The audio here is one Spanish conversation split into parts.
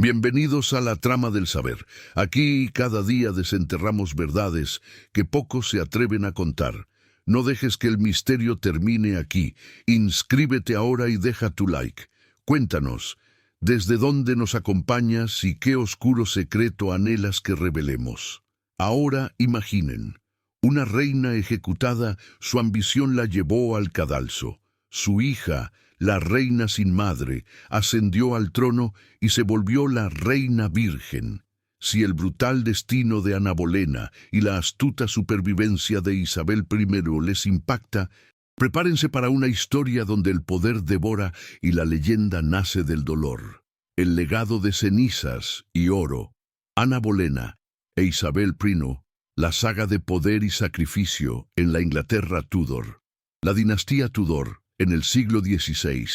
Bienvenidos a la trama del saber. Aquí cada día desenterramos verdades que pocos se atreven a contar. No dejes que el misterio termine aquí. Inscríbete ahora y deja tu like. Cuéntanos, ¿desde dónde nos acompañas y qué oscuro secreto anhelas que revelemos? Ahora imaginen. Una reina ejecutada, su ambición la llevó al cadalso. Su hija, la reina sin madre, ascendió al trono y se volvió la reina virgen. Si el brutal destino de Ana Bolena y la astuta supervivencia de Isabel I les impacta, prepárense para una historia donde el poder devora y la leyenda nace del dolor. El legado de cenizas y oro, Ana Bolena e Isabel I, la saga de poder y sacrificio en la Inglaterra Tudor. La dinastía Tudor, en el siglo XVI,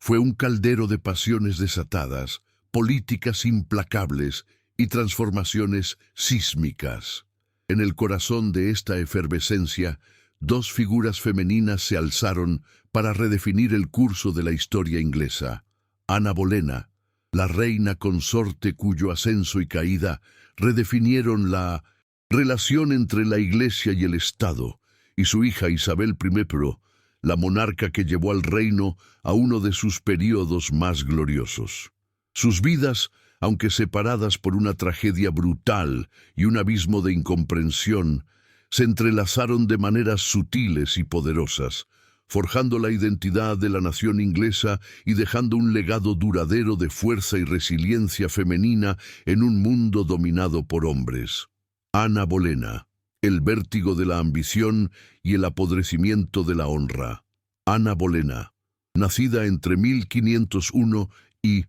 fue un caldero de pasiones desatadas, políticas implacables y transformaciones sísmicas. En el corazón de esta efervescencia, dos figuras femeninas se alzaron para redefinir el curso de la historia inglesa. Ana Bolena, la reina consorte cuyo ascenso y caída redefinieron la relación entre la Iglesia y el Estado, y su hija Isabel I, la monarca que llevó al reino a uno de sus períodos más gloriosos. Sus vidas, aunque separadas por una tragedia brutal y un abismo de incomprensión, se entrelazaron de maneras sutiles y poderosas, forjando la identidad de la nación inglesa y dejando un legado duradero de fuerza y resiliencia femenina en un mundo dominado por hombres. Ana Bolena, el vértigo de la ambición y el apodrecimiento de la honra. Ana Bolena, nacida entre 1501 y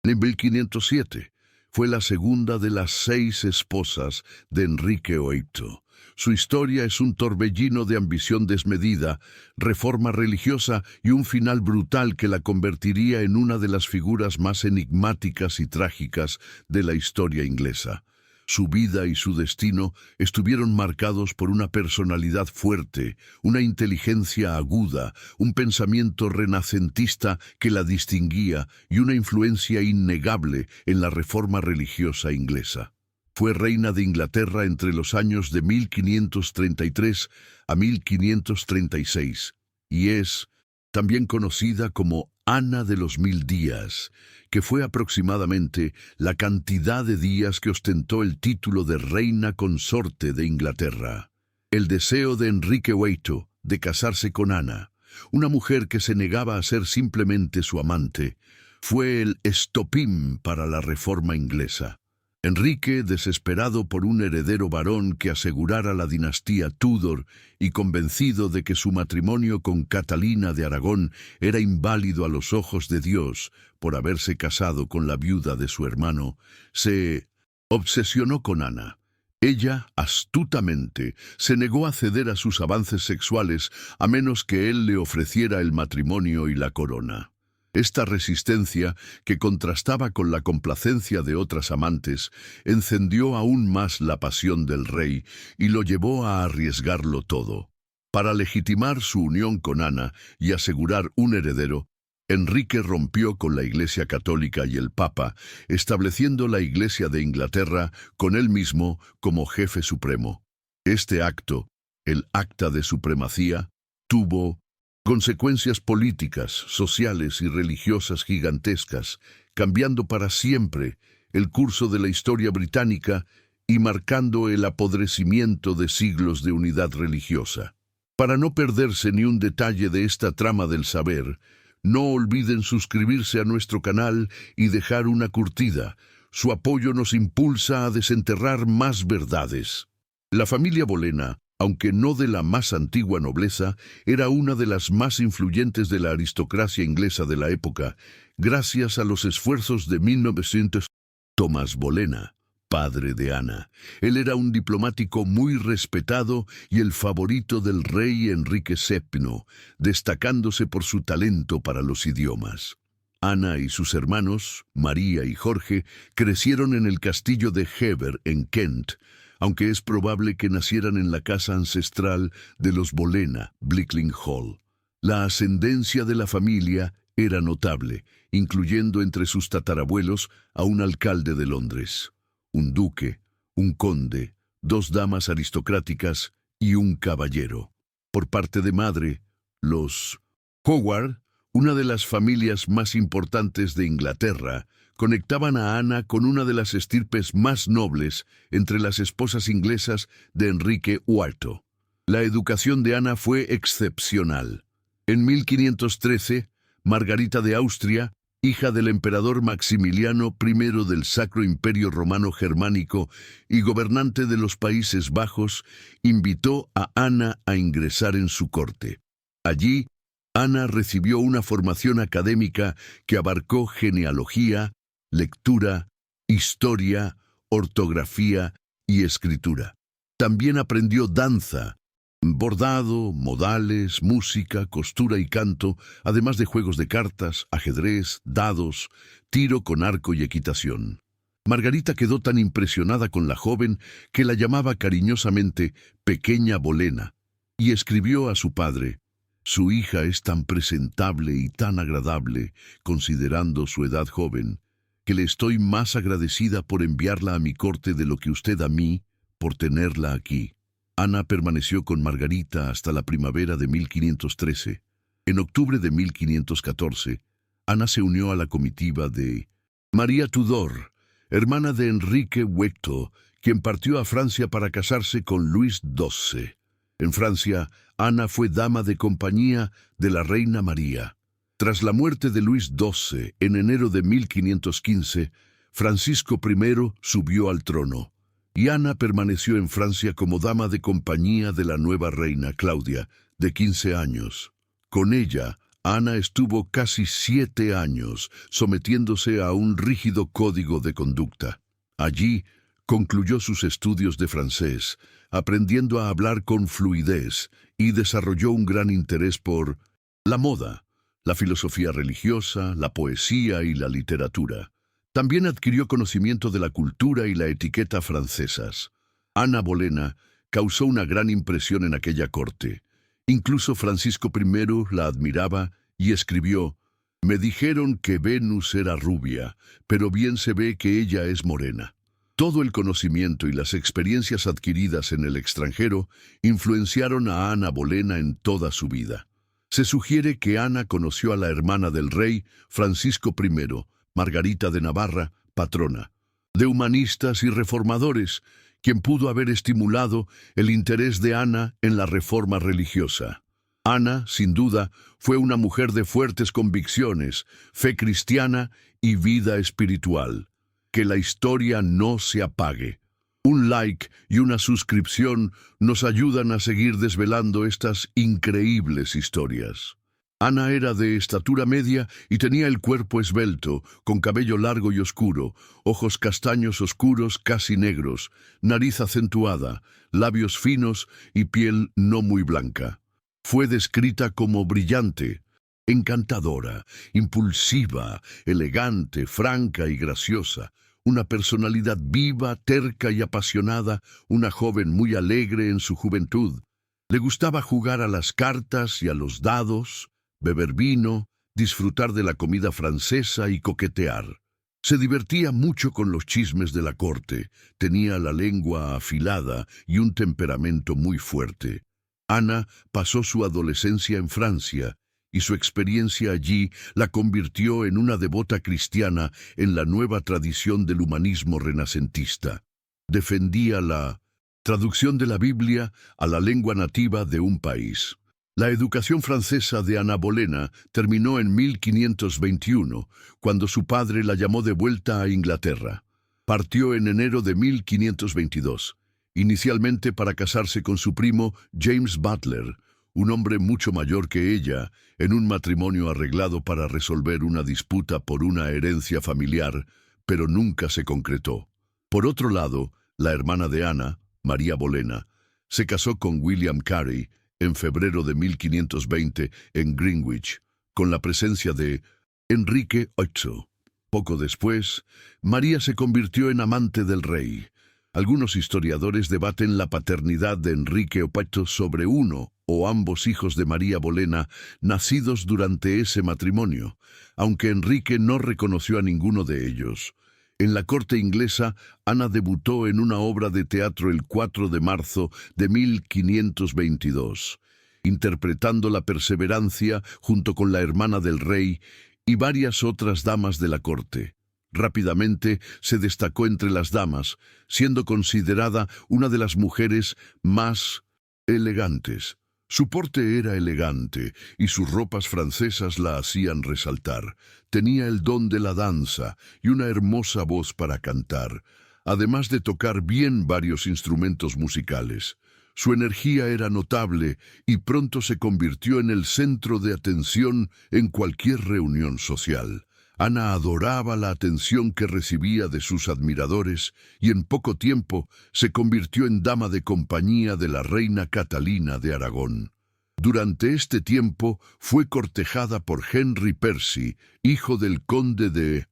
1507, fue la segunda de las 6 esposas de Enrique VIII. Su historia es un torbellino de ambición desmedida, reforma religiosa y un final brutal que la convertiría en una de las figuras más enigmáticas y trágicas de la historia inglesa. Su vida y su destino estuvieron marcados por una personalidad fuerte, una inteligencia aguda, un pensamiento renacentista que la distinguía y una influencia innegable en la reforma religiosa inglesa. Fue reina de Inglaterra entre los años de 1533 a 1536 y es también conocida como Ana de los 1000 días, que fue aproximadamente la cantidad de días que ostentó el título de reina consorte de Inglaterra. El deseo de Enrique VIII de casarse con Ana, una mujer que se negaba a ser simplemente su amante, fue el estopim para la reforma inglesa. Enrique, desesperado por un heredero varón que asegurara la dinastía Tudor y convencido de que su matrimonio con Catalina de Aragón era inválido a los ojos de Dios por haberse casado con la viuda de su hermano, se obsesionó con Ana. Ella, astutamente, se negó a ceder a sus avances sexuales a menos que él le ofreciera el matrimonio y la corona. Esta resistencia, que contrastaba con la complacencia de otras amantes, encendió aún más la pasión del rey y lo llevó a arriesgarlo todo. Para legitimar su unión con Ana y asegurar un heredero, Enrique rompió con la Iglesia católica y el Papa, estableciendo la Iglesia de Inglaterra con él mismo como jefe supremo. Este acto, el Acta de Supremacía, tuvo consecuencias políticas, sociales y religiosas gigantescas, cambiando para siempre el curso de la historia británica y marcando el apodrecimiento de siglos de unidad religiosa. Para no perderse ni un detalle de esta trama del saber, no olviden suscribirse a nuestro canal y dejar una curtida. Su apoyo nos impulsa a desenterrar más verdades. La familia Bolena, aunque no de la más antigua nobleza, era una de las más influyentes de la aristocracia inglesa de la época, gracias a los esfuerzos de 1900. Tomás Bolena, padre de Ana. Él era un diplomático muy respetado y el favorito del rey Enrique VII, destacándose por su talento para los idiomas. Ana y sus hermanos, María y Jorge, crecieron en el castillo de Hever, en Kent, aunque es probable que nacieran en la casa ancestral de los Bolena, Blickling Hall. La ascendencia de la familia era notable, incluyendo entre sus tatarabuelos a un alcalde de Londres, un duque, un conde, 2 damas aristocráticas y un caballero. Por parte de madre, los Howard, una de las familias más importantes de Inglaterra, conectaban a Ana con una de las estirpes más nobles entre las esposas inglesas de Enrique IV. La educación de Ana fue excepcional. En 1513, Margarita de Austria, hija del emperador Maximiliano I del Sacro Imperio Romano Germánico y gobernante de los Países Bajos, invitó a Ana a ingresar en su corte. Allí, Ana recibió una formación académica que abarcó genealogía, lectura, historia, ortografía y escritura. También aprendió danza, bordado, modales, música, costura y canto, además de juegos de cartas, ajedrez, dados, tiro con arco y equitación. Margarita quedó tan impresionada con la joven que la llamaba cariñosamente Pequeña Bolena, y escribió a su padre: «Su hija es tan presentable y tan agradable, considerando su edad joven, que le estoy más agradecida por enviarla a mi corte de lo que usted a mí por tenerla aquí». Ana permaneció con Margarita hasta la primavera de 1513. En octubre de 1514, Ana se unió a la comitiva de María Tudor, hermana de Enrique VIII, quien partió a Francia para casarse con Luis XII. En Francia, Ana fue dama de compañía de la reina María. Tras la muerte de Luis XII, en enero de 1515, Francisco I subió al trono, y Ana permaneció en Francia como dama de compañía de la nueva reina Claudia, de 15 años. Con ella, Ana estuvo casi 7 años, sometiéndose a un rígido código de conducta. Allí, concluyó sus estudios de francés, aprendiendo a hablar con fluidez, y desarrolló un gran interés por la moda, la filosofía religiosa, la poesía y la literatura. También adquirió conocimiento de la cultura y la etiqueta francesas. Ana Bolena causó una gran impresión en aquella corte. Incluso Francisco I la admiraba y escribió: «Me dijeron que Venus era rubia, pero bien se ve que ella es morena». Todo el conocimiento y las experiencias adquiridas en el extranjero influenciaron a Ana Bolena en toda su vida. Se sugiere que Ana conoció a la hermana del rey, Francisco I, Margarita de Navarra, patrona de humanistas y reformadores, quien pudo haber estimulado el interés de Ana en la reforma religiosa. Ana, sin duda, fue una mujer de fuertes convicciones, fe cristiana y vida espiritual. Que la historia no se apague. Un like y una suscripción nos ayudan a seguir desvelando estas increíbles historias. Ana era de estatura media y tenía el cuerpo esbelto, con cabello largo y oscuro, ojos castaños oscuros casi negros, nariz acentuada, labios finos y piel no muy blanca. Fue descrita como brillante, encantadora, impulsiva, elegante, franca y graciosa, una personalidad viva, terca y apasionada, una joven muy alegre en su juventud. Le gustaba jugar a las cartas y a los dados, beber vino, disfrutar de la comida francesa y coquetear. Se divertía mucho con los chismes de la corte, tenía la lengua afilada y un temperamento muy fuerte. Ana pasó su adolescencia en Francia, y su experiencia allí la convirtió en una devota cristiana en la nueva tradición del humanismo renacentista. Defendía la traducción de la Biblia a la lengua nativa de un país. La educación francesa de Ana Bolena terminó en 1521, cuando su padre la llamó de vuelta a Inglaterra. Partió en enero de 1522, inicialmente para casarse con su primo James Butler, un hombre mucho mayor que ella, en un matrimonio arreglado para resolver una disputa por una herencia familiar, pero nunca se concretó. Por otro lado, la hermana de Ana, María Bolena, se casó con William Carey en febrero de 1520 en Greenwich, con la presencia de Enrique VIII. Poco después, María se convirtió en amante del rey. Algunos historiadores debaten la paternidad de Enrique VIII sobre uno o ambos hijos de María Bolena nacidos durante ese matrimonio, aunque Enrique no reconoció a ninguno de ellos. En la corte inglesa, Ana debutó en una obra de teatro el 4 de marzo de 1522, interpretando la perseverancia junto con la hermana del rey y varias otras damas de la corte. Rápidamente se destacó entre las damas, siendo considerada una de las mujeres más elegantes. Su porte era elegante y sus ropas francesas la hacían resaltar. Tenía el don de la danza y una hermosa voz para cantar, además de tocar bien varios instrumentos musicales. Su energía era notable y pronto se convirtió en el centro de atención en cualquier reunión social. Ana adoraba la atención que recibía de sus admiradores y en poco tiempo se convirtió en dama de compañía de la reina Catalina de Aragón. Durante este tiempo fue cortejada por Henry Percy, hijo del conde de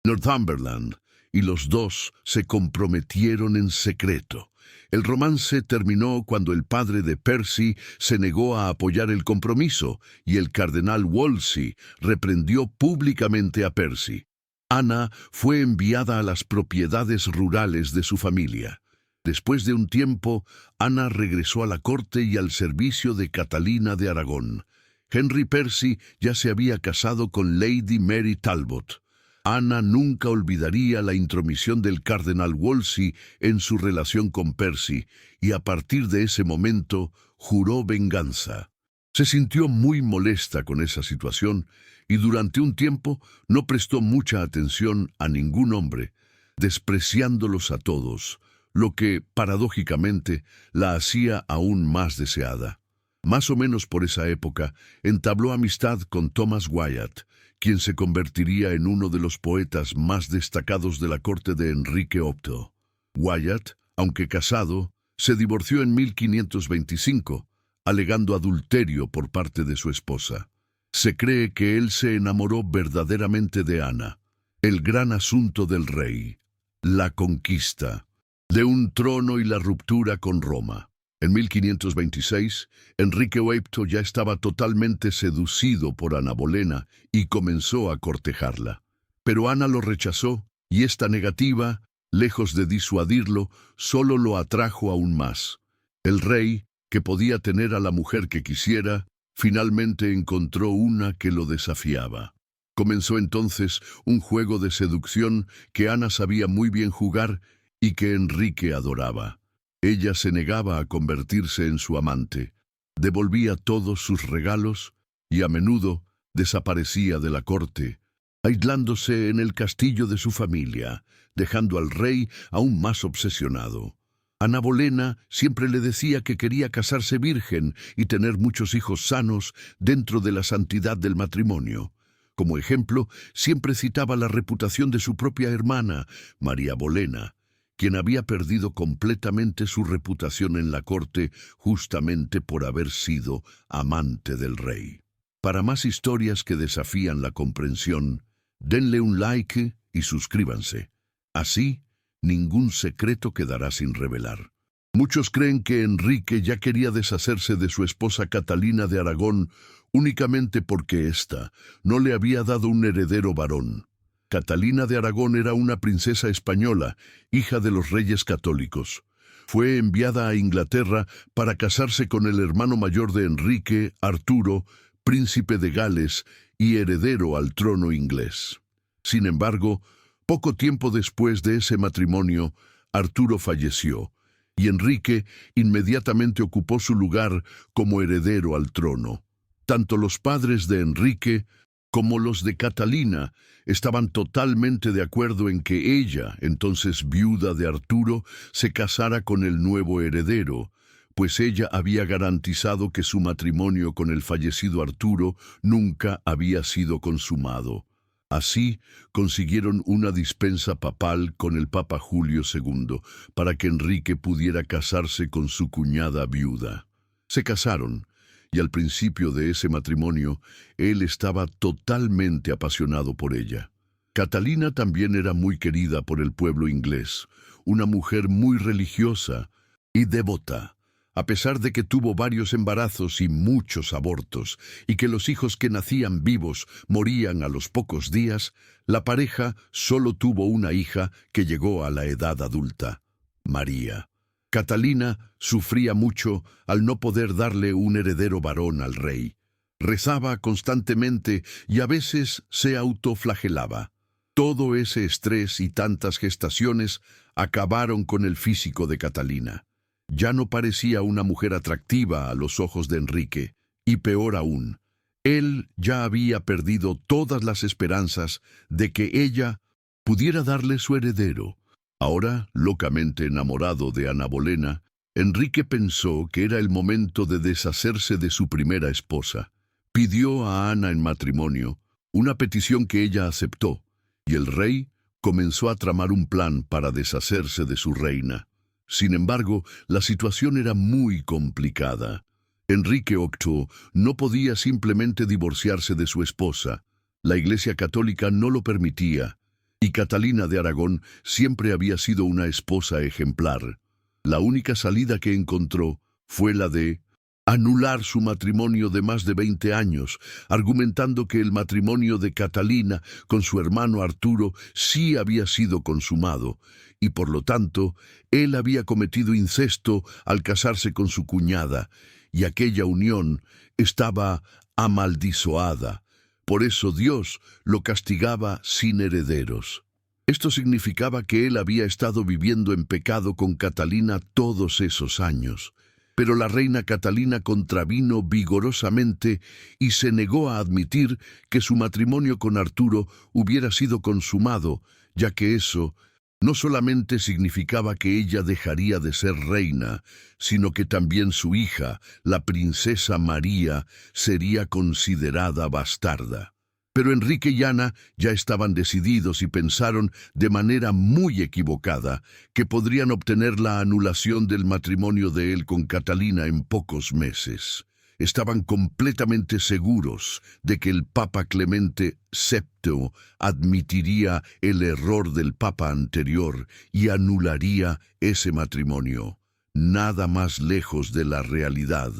Northumberland, y los dos se comprometieron en secreto. El romance terminó cuando el padre de Percy se negó a apoyar el compromiso y el cardenal Wolsey reprendió públicamente a Percy. Ana fue enviada a las propiedades rurales de su familia. Después de un tiempo, Ana regresó a la corte y al servicio de Catalina de Aragón. Henry Percy ya se había casado con Lady Mary Talbot. Ana nunca olvidaría la intromisión del cardenal Wolsey en su relación con Percy, y a partir de ese momento juró venganza. Se sintió muy molesta con esa situación, y durante un tiempo no prestó mucha atención a ningún hombre, despreciándolos a todos, lo que, paradójicamente, la hacía aún más deseada. Más o menos por esa época, entabló amistad con Thomas Wyatt, quien se convertiría en uno de los poetas más destacados de la corte de Enrique VIII. Wyatt, aunque casado, se divorció en 1525, alegando adulterio por parte de su esposa. Se cree que él se enamoró verdaderamente de Ana. El gran asunto del rey, la conquista, de un trono y la ruptura con Roma. En 1526, Enrique VIII ya estaba totalmente seducido por Ana Bolena y comenzó a cortejarla. Pero Ana lo rechazó, y esta negativa, lejos de disuadirlo, solo lo atrajo aún más. El rey, que podía tener a la mujer que quisiera, finalmente encontró una que lo desafiaba. Comenzó entonces un juego de seducción que Ana sabía muy bien jugar y que Enrique adoraba. Ella se negaba a convertirse en su amante, devolvía todos sus regalos y a menudo desaparecía de la corte, aislándose en el castillo de su familia, dejando al rey aún más obsesionado. Ana Bolena siempre le decía que quería casarse virgen y tener muchos hijos sanos dentro de la santidad del matrimonio. Como ejemplo, siempre citaba la reputación de su propia hermana, María Bolena, quien había perdido completamente su reputación en la corte justamente por haber sido amante del rey. Para más historias que desafían la comprensión, denle un like y suscríbanse. Así, ningún secreto quedará sin revelar. Muchos creen que Enrique ya quería deshacerse de su esposa Catalina de Aragón únicamente porque ésta no le había dado un heredero varón. Catalina de Aragón era una princesa española, hija de los reyes católicos. Fue enviada a Inglaterra para casarse con el hermano mayor de Enrique, Arturo, príncipe de Gales y heredero al trono inglés. Sin embargo, poco tiempo después de ese matrimonio, Arturo falleció, y Enrique inmediatamente ocupó su lugar como heredero al trono. Tanto los padres de Enrique como los de Catalina estaban totalmente de acuerdo en que ella, entonces viuda de Arturo, se casara con el nuevo heredero, pues ella había garantizado que su matrimonio con el fallecido Arturo nunca había sido consumado. Así consiguieron una dispensa papal con el Papa Julio II para que Enrique pudiera casarse con su cuñada viuda. Se casaron, y al principio de ese matrimonio, él estaba totalmente apasionado por ella. Catalina también era muy querida por el pueblo inglés, una mujer muy religiosa y devota. A pesar de que tuvo varios embarazos y muchos abortos, y que los hijos que nacían vivos morían a los pocos días, la pareja solo tuvo una hija que llegó a la edad adulta, María. Catalina sufría mucho al no poder darle un heredero varón al rey. Rezaba constantemente y a veces se autoflagelaba. Todo ese estrés y tantas gestaciones acabaron con el físico de Catalina. Ya no parecía una mujer atractiva a los ojos de Enrique, y peor aún, él ya había perdido todas las esperanzas de que ella pudiera darle su heredero. Ahora, locamente enamorado de Ana Bolena, Enrique pensó que era el momento de deshacerse de su primera esposa. Pidió a Ana en matrimonio, una petición que ella aceptó, y el rey comenzó a tramar un plan para deshacerse de su reina. Sin embargo, la situación era muy complicada. Enrique VIII no podía simplemente divorciarse de su esposa. La Iglesia Católica no lo permitía, y Catalina de Aragón siempre había sido una esposa ejemplar. La única salida que encontró fue la de anular su matrimonio de más de 20 años, argumentando que el matrimonio de Catalina con su hermano Arturo sí había sido consumado, y por lo tanto, él había cometido incesto al casarse con su cuñada, y aquella unión estaba amaldiçoada. Por eso Dios lo castigaba sin herederos. Esto significaba que él había estado viviendo en pecado con Catalina todos esos años. Pero la reina Catalina contravino vigorosamente y se negó a admitir que su matrimonio con Arturo hubiera sido consumado, ya que eso no solamente significaba que ella dejaría de ser reina, sino que también su hija, la princesa María, sería considerada bastarda. Pero Enrique y Ana ya estaban decididos y pensaron de manera muy equivocada que podrían obtener la anulación del matrimonio de él con Catalina en pocos meses. Estaban completamente seguros de que el Papa Clemente VII admitiría el error del Papa anterior y anularía ese matrimonio. Nada más lejos de la realidad.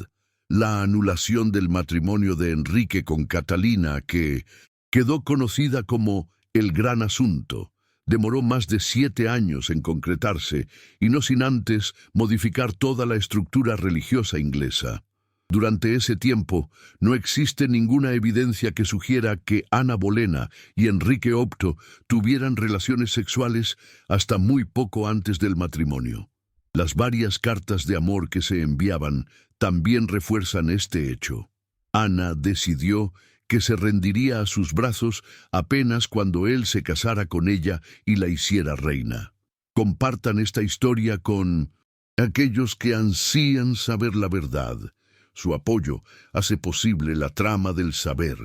La anulación del matrimonio de Enrique con Catalina, que quedó conocida como el Gran Asunto, demoró más de 7 años en concretarse y no sin antes modificar toda la estructura religiosa inglesa. Durante ese tiempo, no existe ninguna evidencia que sugiera que Ana Bolena y Enrique VIII tuvieran relaciones sexuales hasta muy poco antes del matrimonio. Las varias cartas de amor que se enviaban también refuerzan este hecho. Ana decidió que se rendiría a sus brazos apenas cuando él se casara con ella y la hiciera reina. Compartan esta historia con aquellos que ansían saber la verdad. Su apoyo hace posible la trama del saber.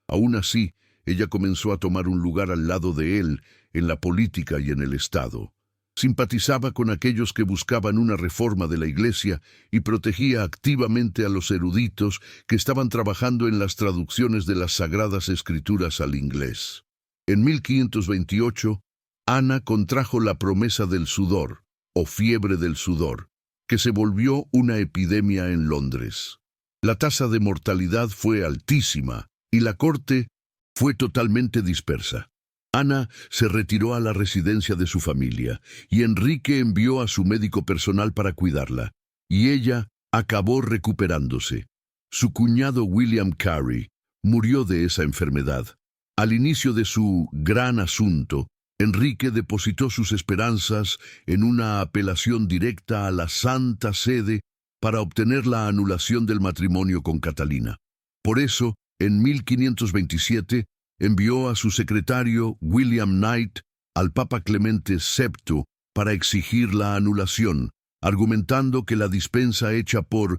Aún así, ella comenzó a tomar un lugar al lado de él en la política y en el Estado. Simpatizaba con aquellos que buscaban una reforma de la Iglesia y protegía activamente a los eruditos que estaban trabajando en las traducciones de las Sagradas Escrituras al inglés. En 1528, Ana contrajo la promesa del sudor, o fiebre del sudor, que se volvió una epidemia en Londres. La tasa de mortalidad fue altísima y la corte fue totalmente dispersa. Ana se retiró a la residencia de su familia y Enrique envió a su médico personal para cuidarla, y ella acabó recuperándose. Su cuñado William Carey murió de esa enfermedad. Al inicio de su gran asunto, Enrique depositó sus esperanzas en una apelación directa a la Santa Sede para obtener la anulación del matrimonio con Catalina. Por eso, en 1527, envió a su secretario William Knight al Papa Clemente VII para exigir la anulación, argumentando que la dispensa hecha por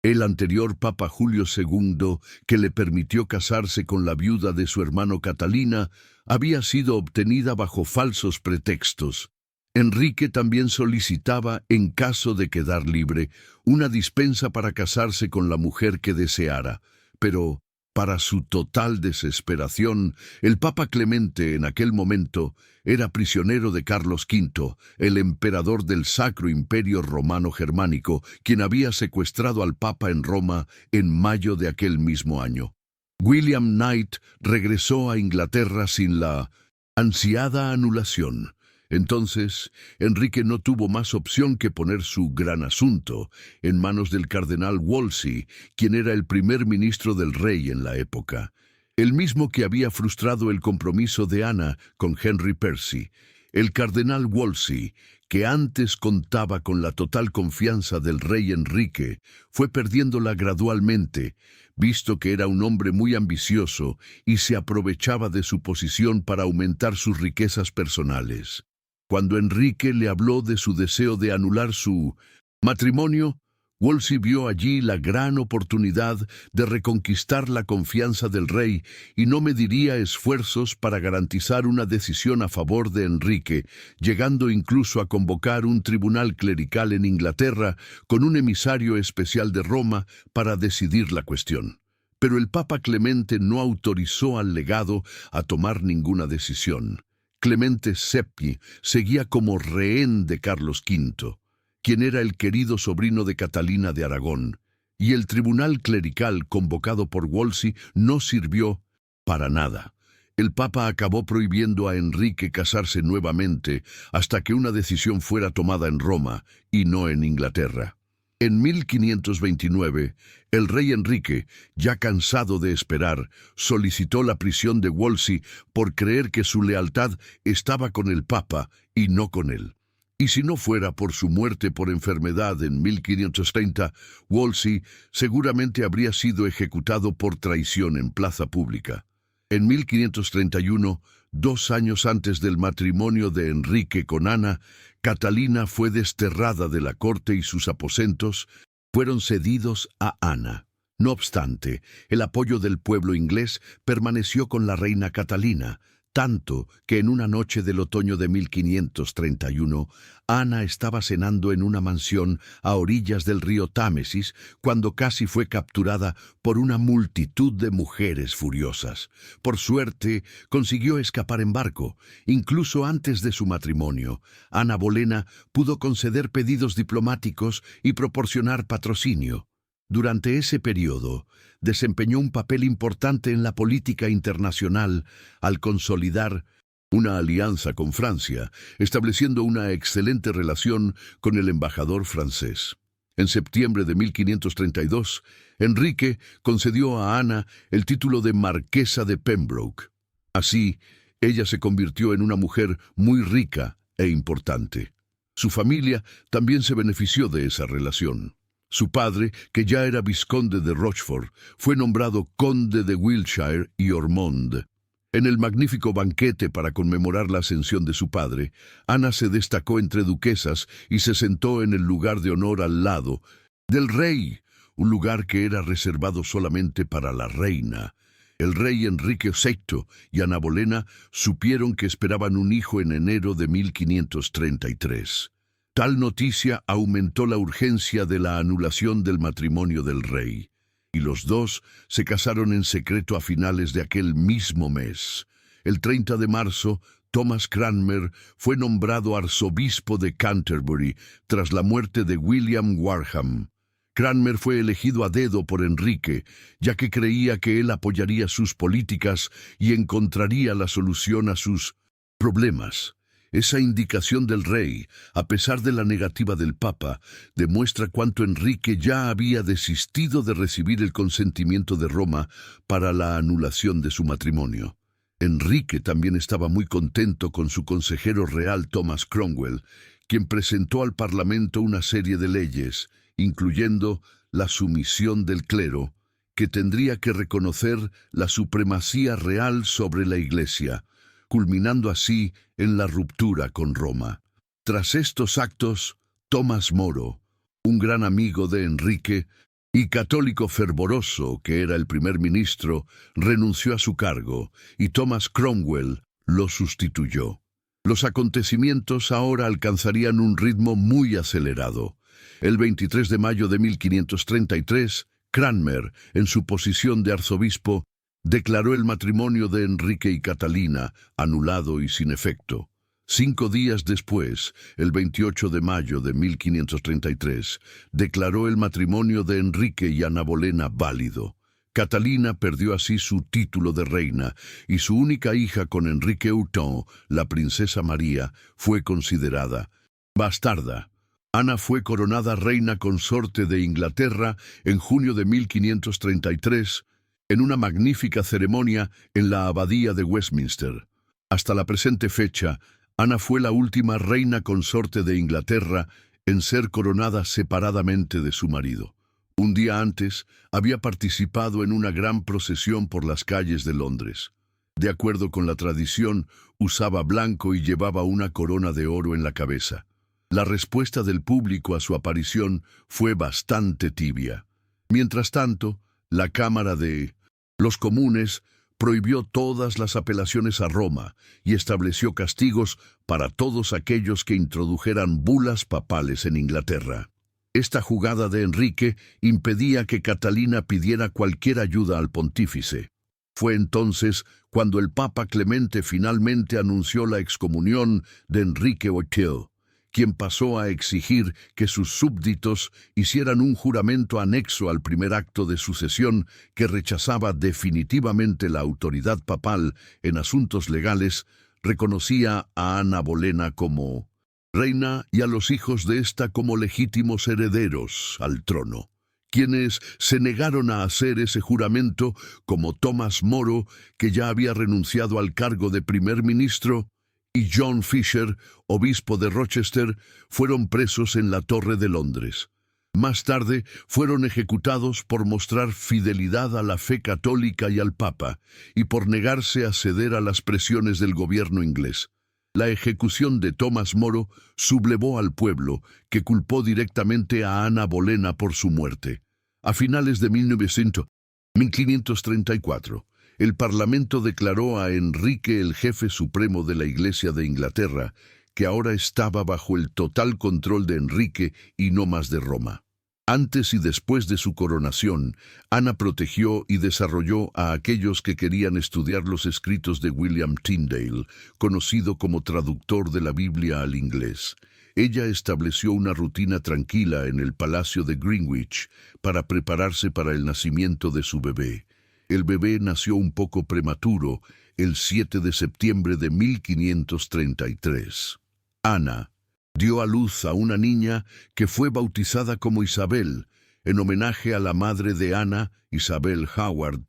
el anterior Papa Julio II, que le permitió casarse con la viuda de su hermano Catalina, había sido obtenida bajo falsos pretextos. Enrique también solicitaba, en caso de quedar libre, una dispensa para casarse con la mujer que deseara, pero Para su total desesperación, el Papa Clemente en aquel momento era prisionero de Carlos V, el emperador del Sacro Imperio Romano Germánico, quien había secuestrado al Papa en Roma en mayo de aquel mismo año. William Knight regresó a Inglaterra sin la ansiada anulación. Entonces, Enrique no tuvo más opción que poner su gran asunto en manos del cardenal Wolsey, quien era el primer ministro del rey en la época, el mismo que había frustrado el compromiso de Ana con Henry Percy. El cardenal Wolsey, que antes contaba con la total confianza del rey Enrique, fue perdiéndola gradualmente, visto que era un hombre muy ambicioso y se aprovechaba de su posición para aumentar sus riquezas personales. Cuando Enrique le habló de su deseo de anular su matrimonio, Wolsey vio allí la gran oportunidad de reconquistar la confianza del rey y no mediría esfuerzos para garantizar una decisión a favor de Enrique, llegando incluso a convocar un tribunal clerical en Inglaterra con un emisario especial de Roma para decidir la cuestión. Pero el Papa Clemente no autorizó al legado a tomar ninguna decisión. Clemente VII seguía como rehén de Carlos V, quien era el querido sobrino de Catalina de Aragón, y el tribunal clerical convocado por Wolsey no sirvió para nada. El Papa acabó prohibiendo a Enrique casarse nuevamente hasta que una decisión fuera tomada en Roma y no en Inglaterra. En 1529, el rey Enrique, ya cansado de esperar, solicitó la prisión de Wolsey por creer que su lealtad estaba con el Papa y no con él. Y si no fuera por su muerte por enfermedad en 1530, Wolsey seguramente habría sido ejecutado por traición en plaza pública. En 1531, 2 años antes del matrimonio de Enrique con Ana, Catalina fue desterrada de la corte y sus aposentos fueron cedidos a Ana. No obstante, el apoyo del pueblo inglés permaneció con la reina Catalina, tanto que en una noche del otoño de 1531, Ana estaba cenando en una mansión a orillas del río Támesis cuando casi fue capturada por una multitud de mujeres furiosas. Por suerte, consiguió escapar en barco. Incluso antes de su matrimonio, Ana Bolena pudo conceder pedidos diplomáticos y proporcionar patrocinio. Durante ese periodo, desempeñó un papel importante en la política internacional al consolidar una alianza con Francia, estableciendo una excelente relación con el embajador francés. En septiembre de 1532, Enrique concedió a Ana el título de Marquesa de Pembroke. Así, ella se convirtió en una mujer muy rica e importante. Su familia también se benefició de esa relación. Su padre, que ya era vizconde de Rochefort, fue nombrado conde de Wiltshire y Ormond. En el magnífico banquete para conmemorar la ascensión de su padre, Ana se destacó entre duquesas y se sentó en el lugar de honor al lado del rey, un lugar que era reservado solamente para la reina. El rey Enrique VI y Ana Bolena supieron que esperaban un hijo en enero de 1533. Tal noticia aumentó la urgencia de la anulación del matrimonio del rey, y los dos se casaron en secreto a finales de aquel mismo mes. El 30 de marzo, Thomas Cranmer fue nombrado arzobispo de Canterbury tras la muerte de William Warham. Cranmer fue elegido a dedo por Enrique, ya que creía que él apoyaría sus políticas y encontraría la solución a sus problemas. Esa indicación del rey, a pesar de la negativa del Papa, demuestra cuánto Enrique ya había desistido de recibir el consentimiento de Roma para la anulación de su matrimonio. Enrique también estaba muy contento con su consejero real Thomas Cromwell, quien presentó al Parlamento una serie de leyes, incluyendo la sumisión del clero, que tendría que reconocer la supremacía real sobre la Iglesia, culminando así en la ruptura con Roma. Tras estos actos, Tomás Moro, un gran amigo de Enrique y católico fervoroso que era el primer ministro, renunció a su cargo y Thomas Cromwell lo sustituyó. Los acontecimientos ahora alcanzarían un ritmo muy acelerado. El 23 de mayo de 1533, Cranmer, en su posición de arzobispo, declaró el matrimonio de Enrique y Catalina anulado y sin efecto. 5 días después, el 28 de mayo de 1533, declaró el matrimonio de Enrique y Ana Bolena válido. Catalina perdió así su título de reina y su única hija con Enrique Houghton, la princesa María, fue considerada bastarda. Ana fue coronada reina consorte de Inglaterra en junio de 1533 en una magnífica ceremonia en la abadía de Westminster. Hasta la presente fecha, Ana fue la última reina consorte de Inglaterra en ser coronada separadamente de su marido. Un día antes, había participado en una gran procesión por las calles de Londres. De acuerdo con la tradición, usaba blanco y llevaba una corona de oro en la cabeza. La respuesta del público a su aparición fue bastante tibia. Mientras tanto, la Cámara de los Comunes prohibió todas las apelaciones a Roma y estableció castigos para todos aquellos que introdujeran bulas papales en Inglaterra. Esta jugada de Enrique impedía que Catalina pidiera cualquier ayuda al pontífice. Fue entonces cuando el Papa Clemente finalmente anunció la excomunión de Enrique VIII, quien pasó a exigir que sus súbditos hicieran un juramento anexo al primer acto de sucesión que rechazaba definitivamente la autoridad papal en asuntos legales, reconocía a Ana Bolena como reina y a los hijos de ésta como legítimos herederos al trono, quienes se negaron a hacer ese juramento, como Thomas More, que ya había renunciado al cargo de primer ministro, y John Fisher, obispo de Rochester, fueron presos en la Torre de Londres. Más tarde fueron ejecutados por mostrar fidelidad a la fe católica y al Papa, y por negarse a ceder a las presiones del gobierno inglés. La ejecución de Thomas More sublevó al pueblo, que culpó directamente a Ana Bolena por su muerte. A finales de 1534, el Parlamento declaró a Enrique el jefe supremo de la Iglesia de Inglaterra, que ahora estaba bajo el total control de Enrique y no más de Roma. Antes y después de su coronación, Ana protegió y desarrolló a aquellos que querían estudiar los escritos de William Tyndale, conocido como traductor de la Biblia al inglés. Ella estableció una rutina tranquila en el Palacio de Greenwich para prepararse para el nacimiento de su bebé. El bebé nació un poco prematuro, el 7 de septiembre de 1533. Ana dio a luz a una niña que fue bautizada como Isabel, en homenaje a la madre de Ana, Isabel Howard,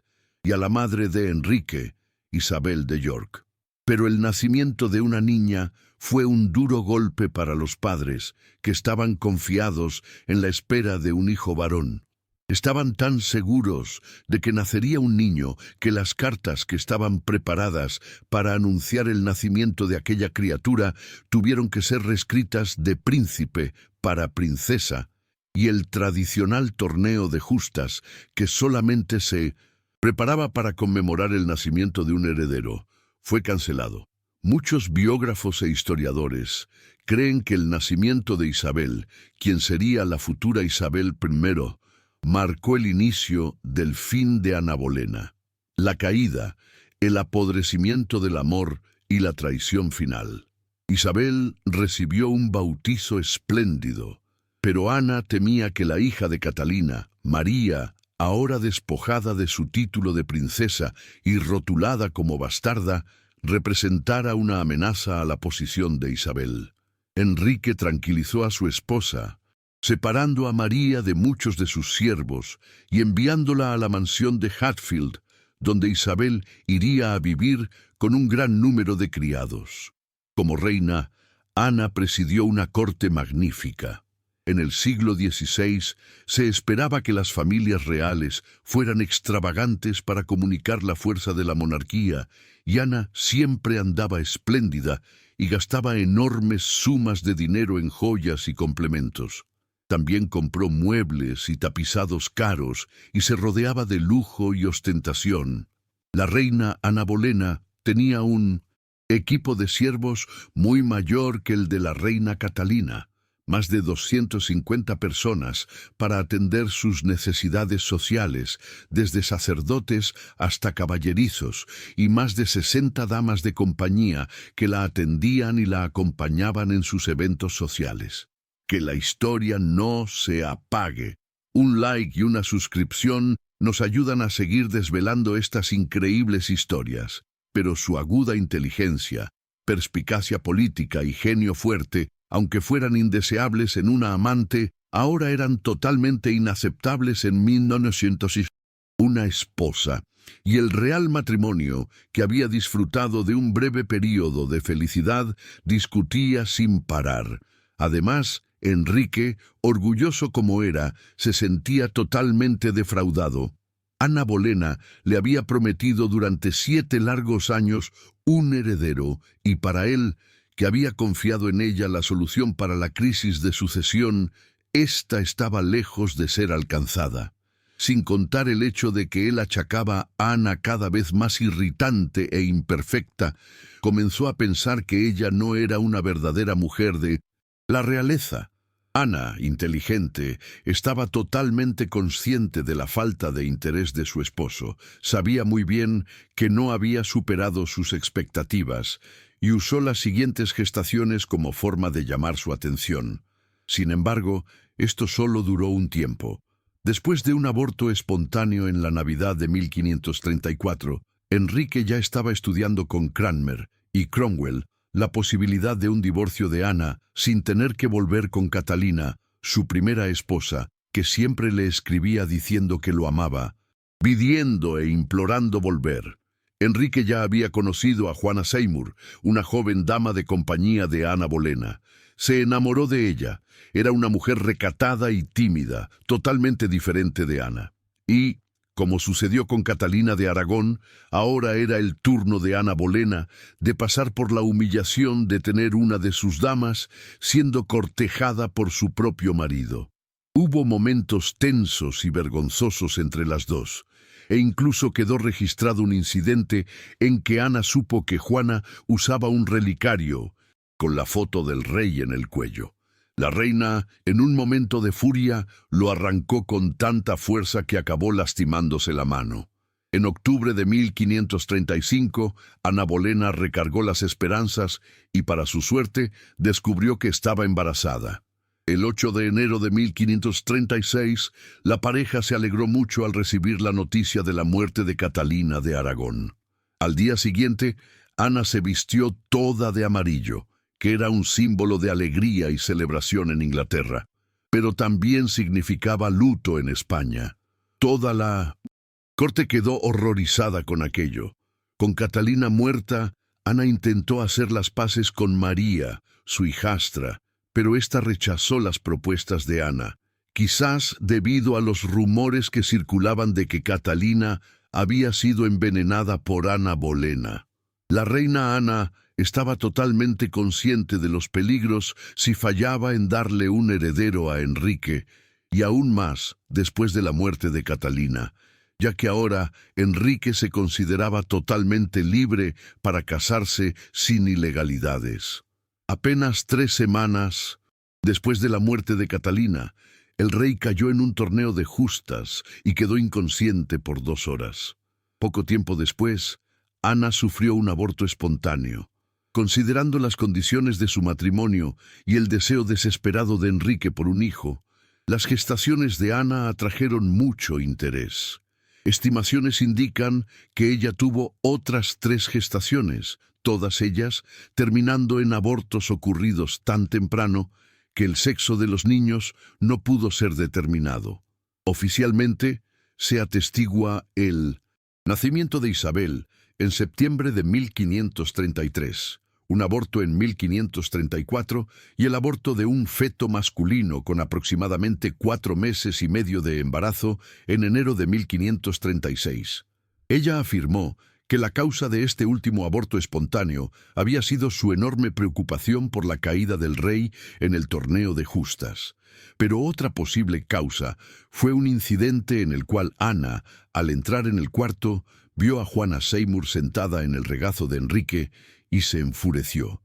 y a la madre de Enrique, Isabel de York. Pero el nacimiento de una niña fue un duro golpe para los padres, que estaban confiados en la espera de un hijo varón. Estaban tan seguros de que nacería un niño que las cartas que estaban preparadas para anunciar el nacimiento de aquella criatura tuvieron que ser reescritas de príncipe para princesa, y el tradicional torneo de justas, que solamente se preparaba para conmemorar el nacimiento de un heredero, fue cancelado. Muchos biógrafos e historiadores creen que el nacimiento de Isabel, quien sería la futura Isabel I, marcó el inicio del fin de Ana Bolena, la caída, el apodrecimiento del amor y la traición final. Isabel recibió un bautizo espléndido, pero Ana temía que la hija de Catalina, María, ahora despojada de su título de princesa y rotulada como bastarda, representara una amenaza a la posición de Isabel. Enrique tranquilizó a su esposa, separando a María de muchos de sus siervos y enviándola a la mansión de Hatfield, donde Isabel iría a vivir con un gran número de criados. Como reina, Ana presidió una corte magnífica. En el siglo XVI se esperaba que las familias reales fueran extravagantes para comunicar la fuerza de la monarquía, y Ana siempre andaba espléndida y gastaba enormes sumas de dinero en joyas y complementos. También compró muebles y tapizados caros y se rodeaba de lujo y ostentación. La reina Ana Bolena tenía un equipo de siervos muy mayor que el de la reina Catalina, más de 250 personas para atender sus necesidades sociales, desde sacerdotes hasta caballerizos, y más de 60 damas de compañía que la atendían y la acompañaban en sus eventos sociales. Que la historia no se apague. Un like y una suscripción nos ayudan a seguir desvelando estas increíbles historias, pero su aguda inteligencia, perspicacia política y genio fuerte, aunque fueran indeseables en una amante, ahora eran totalmente inaceptables en 1900. Una esposa y el real matrimonio, que había disfrutado de un breve período de felicidad, discutía sin parar. Además, Enrique, orgulloso como era, se sentía totalmente defraudado. Ana Bolena le había prometido durante 7 largos años un heredero, y para él, que había confiado en ella la solución para la crisis de sucesión, ésta estaba lejos de ser alcanzada. Sin contar el hecho de que él achacaba a Ana cada vez más irritante e imperfecta, comenzó a pensar que ella no era una verdadera mujer de la realeza. Ana, inteligente, estaba totalmente consciente de la falta de interés de su esposo. Sabía muy bien que no había superado sus expectativas y usó las siguientes gestaciones como forma de llamar su atención. Sin embargo, esto solo duró un tiempo. Después de un aborto espontáneo en la Navidad de 1534, Enrique ya estaba estudiando con Cranmer y Cromwell la posibilidad de un divorcio de Ana sin tener que volver con Catalina, su primera esposa, que siempre le escribía diciendo que lo amaba, pidiendo e implorando volver. Enrique ya había conocido a Juana Seymour, una joven dama de compañía de Ana Bolena. Se enamoró de ella. Era una mujer recatada y tímida, totalmente diferente de Ana. Y, como sucedió con Catalina de Aragón, ahora era el turno de Ana Bolena de pasar por la humillación de tener una de sus damas siendo cortejada por su propio marido. Hubo momentos tensos y vergonzosos entre las dos, e incluso quedó registrado un incidente en que Ana supo que Juana usaba un relicario con la foto del rey en el cuello. La reina, en un momento de furia, lo arrancó con tanta fuerza que acabó lastimándose la mano. En octubre de 1535, Ana Bolena recargó las esperanzas y, para su suerte, descubrió que estaba embarazada. El 8 de enero de 1536, la pareja se alegró mucho al recibir la noticia de la muerte de Catalina de Aragón. Al día siguiente, Ana se vistió toda de amarillo, que era un símbolo de alegría y celebración en Inglaterra, pero también significaba luto en España. Toda la corte quedó horrorizada con aquello. Con Catalina muerta, Ana intentó hacer las paces con María, su hijastra, pero ésta rechazó las propuestas de Ana, quizás debido a los rumores que circulaban de que Catalina había sido envenenada por Ana Bolena. La reina Ana estaba totalmente consciente de los peligros si fallaba en darle un heredero a Enrique, y aún más después de la muerte de Catalina, ya que ahora Enrique se consideraba totalmente libre para casarse sin ilegalidades. Apenas 3 semanas después de la muerte de Catalina, el rey cayó en un torneo de justas y quedó inconsciente por 2 horas. Poco tiempo después, Ana sufrió un aborto espontáneo. Considerando las condiciones de su matrimonio y el deseo desesperado de Enrique por un hijo, las gestaciones de Ana atrajeron mucho interés. Estimaciones indican que ella tuvo otras 3 gestaciones, todas ellas terminando en abortos ocurridos tan temprano que el sexo de los niños no pudo ser determinado. Oficialmente, se atestigua el nacimiento de Isabel en septiembre de 1533, un aborto en 1534 y el aborto de un feto masculino con aproximadamente 4 meses y medio de embarazo en enero de 1536. Ella afirmó que la causa de este último aborto espontáneo había sido su enorme preocupación por la caída del rey en el torneo de justas. Pero otra posible causa fue un incidente en el cual Ana, al entrar en el cuarto, vio a Juana Seymour sentada en el regazo de Enrique y se enfureció.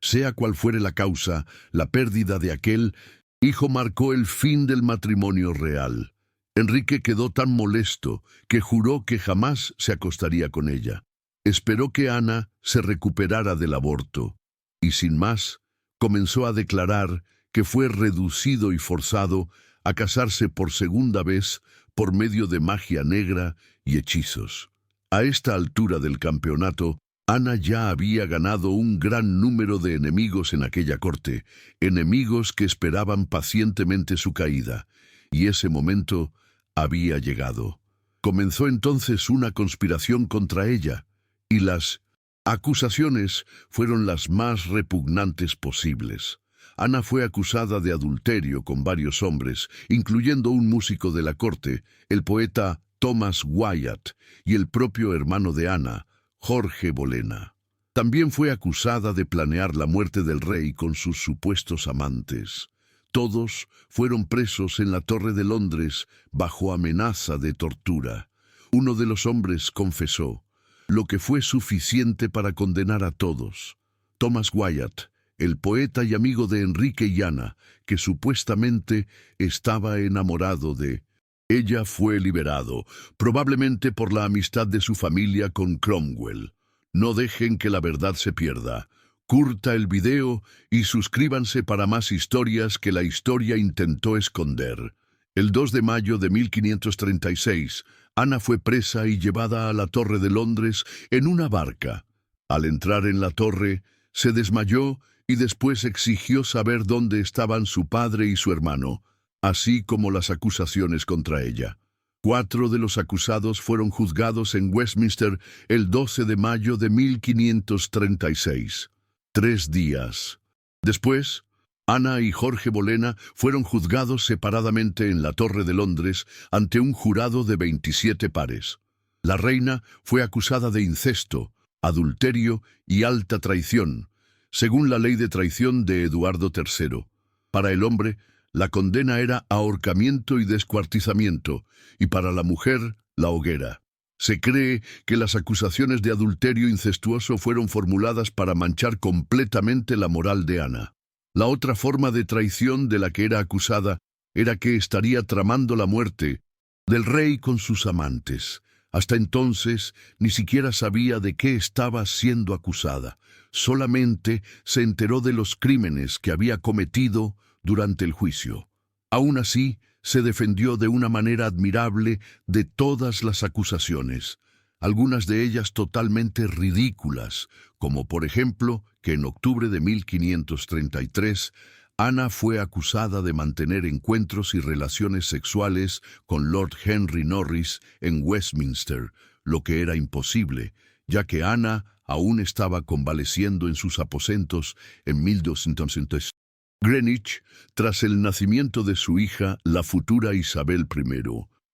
Sea cual fuere la causa, la pérdida de aquel hijo marcó el fin del matrimonio real. Enrique quedó tan molesto que juró que jamás se acostaría con ella. Esperó que Ana se recuperara del aborto y, sin más, comenzó a declarar que fue reducido y forzado a casarse por segunda vez por medio de magia negra y hechizos. A esta altura del campeonato, Ana ya había ganado un gran número de enemigos en aquella corte, enemigos que esperaban pacientemente su caída, y ese momento había llegado. Comenzó entonces una conspiración contra ella, y las acusaciones fueron las más repugnantes posibles. Ana fue acusada de adulterio con varios hombres, incluyendo un músico de la corte, el poeta Thomas Wyatt, y el propio hermano de Ana, Jorge Bolena. También fue acusada de planear la muerte del rey con sus supuestos amantes. Todos fueron presos en la Torre de Londres bajo amenaza de tortura. Uno de los hombres confesó, lo que fue suficiente para condenar a todos. Thomas Wyatt, el poeta y amigo de Enrique y Ana, que supuestamente estaba enamorado de ella, fue liberado, probablemente por la amistad de su familia con Cromwell. No dejen que la verdad se pierda. Curta el video y suscríbanse para más historias que la historia intentó esconder. El 2 de mayo de 1536, Ana fue presa y llevada a la Torre de Londres en una barca. Al entrar en la torre, se desmayó y después exigió saber dónde estaban su padre y su hermano, así como las acusaciones contra ella. 4 de los acusados fueron juzgados en Westminster el 12 de mayo de 1536. 3 días después, Ana y Jorge Bolena fueron juzgados separadamente en la Torre de Londres ante un jurado de 27 pares. La reina fue acusada de incesto, adulterio y alta traición, según la ley de traición de Eduardo III. Para el hombre, la condena era ahorcamiento y descuartizamiento, y para la mujer, la hoguera. Se cree que las acusaciones de adulterio incestuoso fueron formuladas para manchar completamente la moral de Ana. La otra forma de traición de la que era acusada era que estaría tramando la muerte del rey con sus amantes. Hasta entonces ni siquiera sabía de qué estaba siendo acusada. Solamente se enteró de los crímenes que había cometido durante el juicio. Aún así, se defendió de una manera admirable de todas las acusaciones, algunas de ellas totalmente ridículas, como por ejemplo que en octubre de 1533, Ana fue acusada de mantener encuentros y relaciones sexuales con Lord Henry Norris en Westminster, lo que era imposible, ya que Ana aún estaba convaleciendo en sus aposentos en 1200. Greenwich, tras el nacimiento de su hija, la futura Isabel I.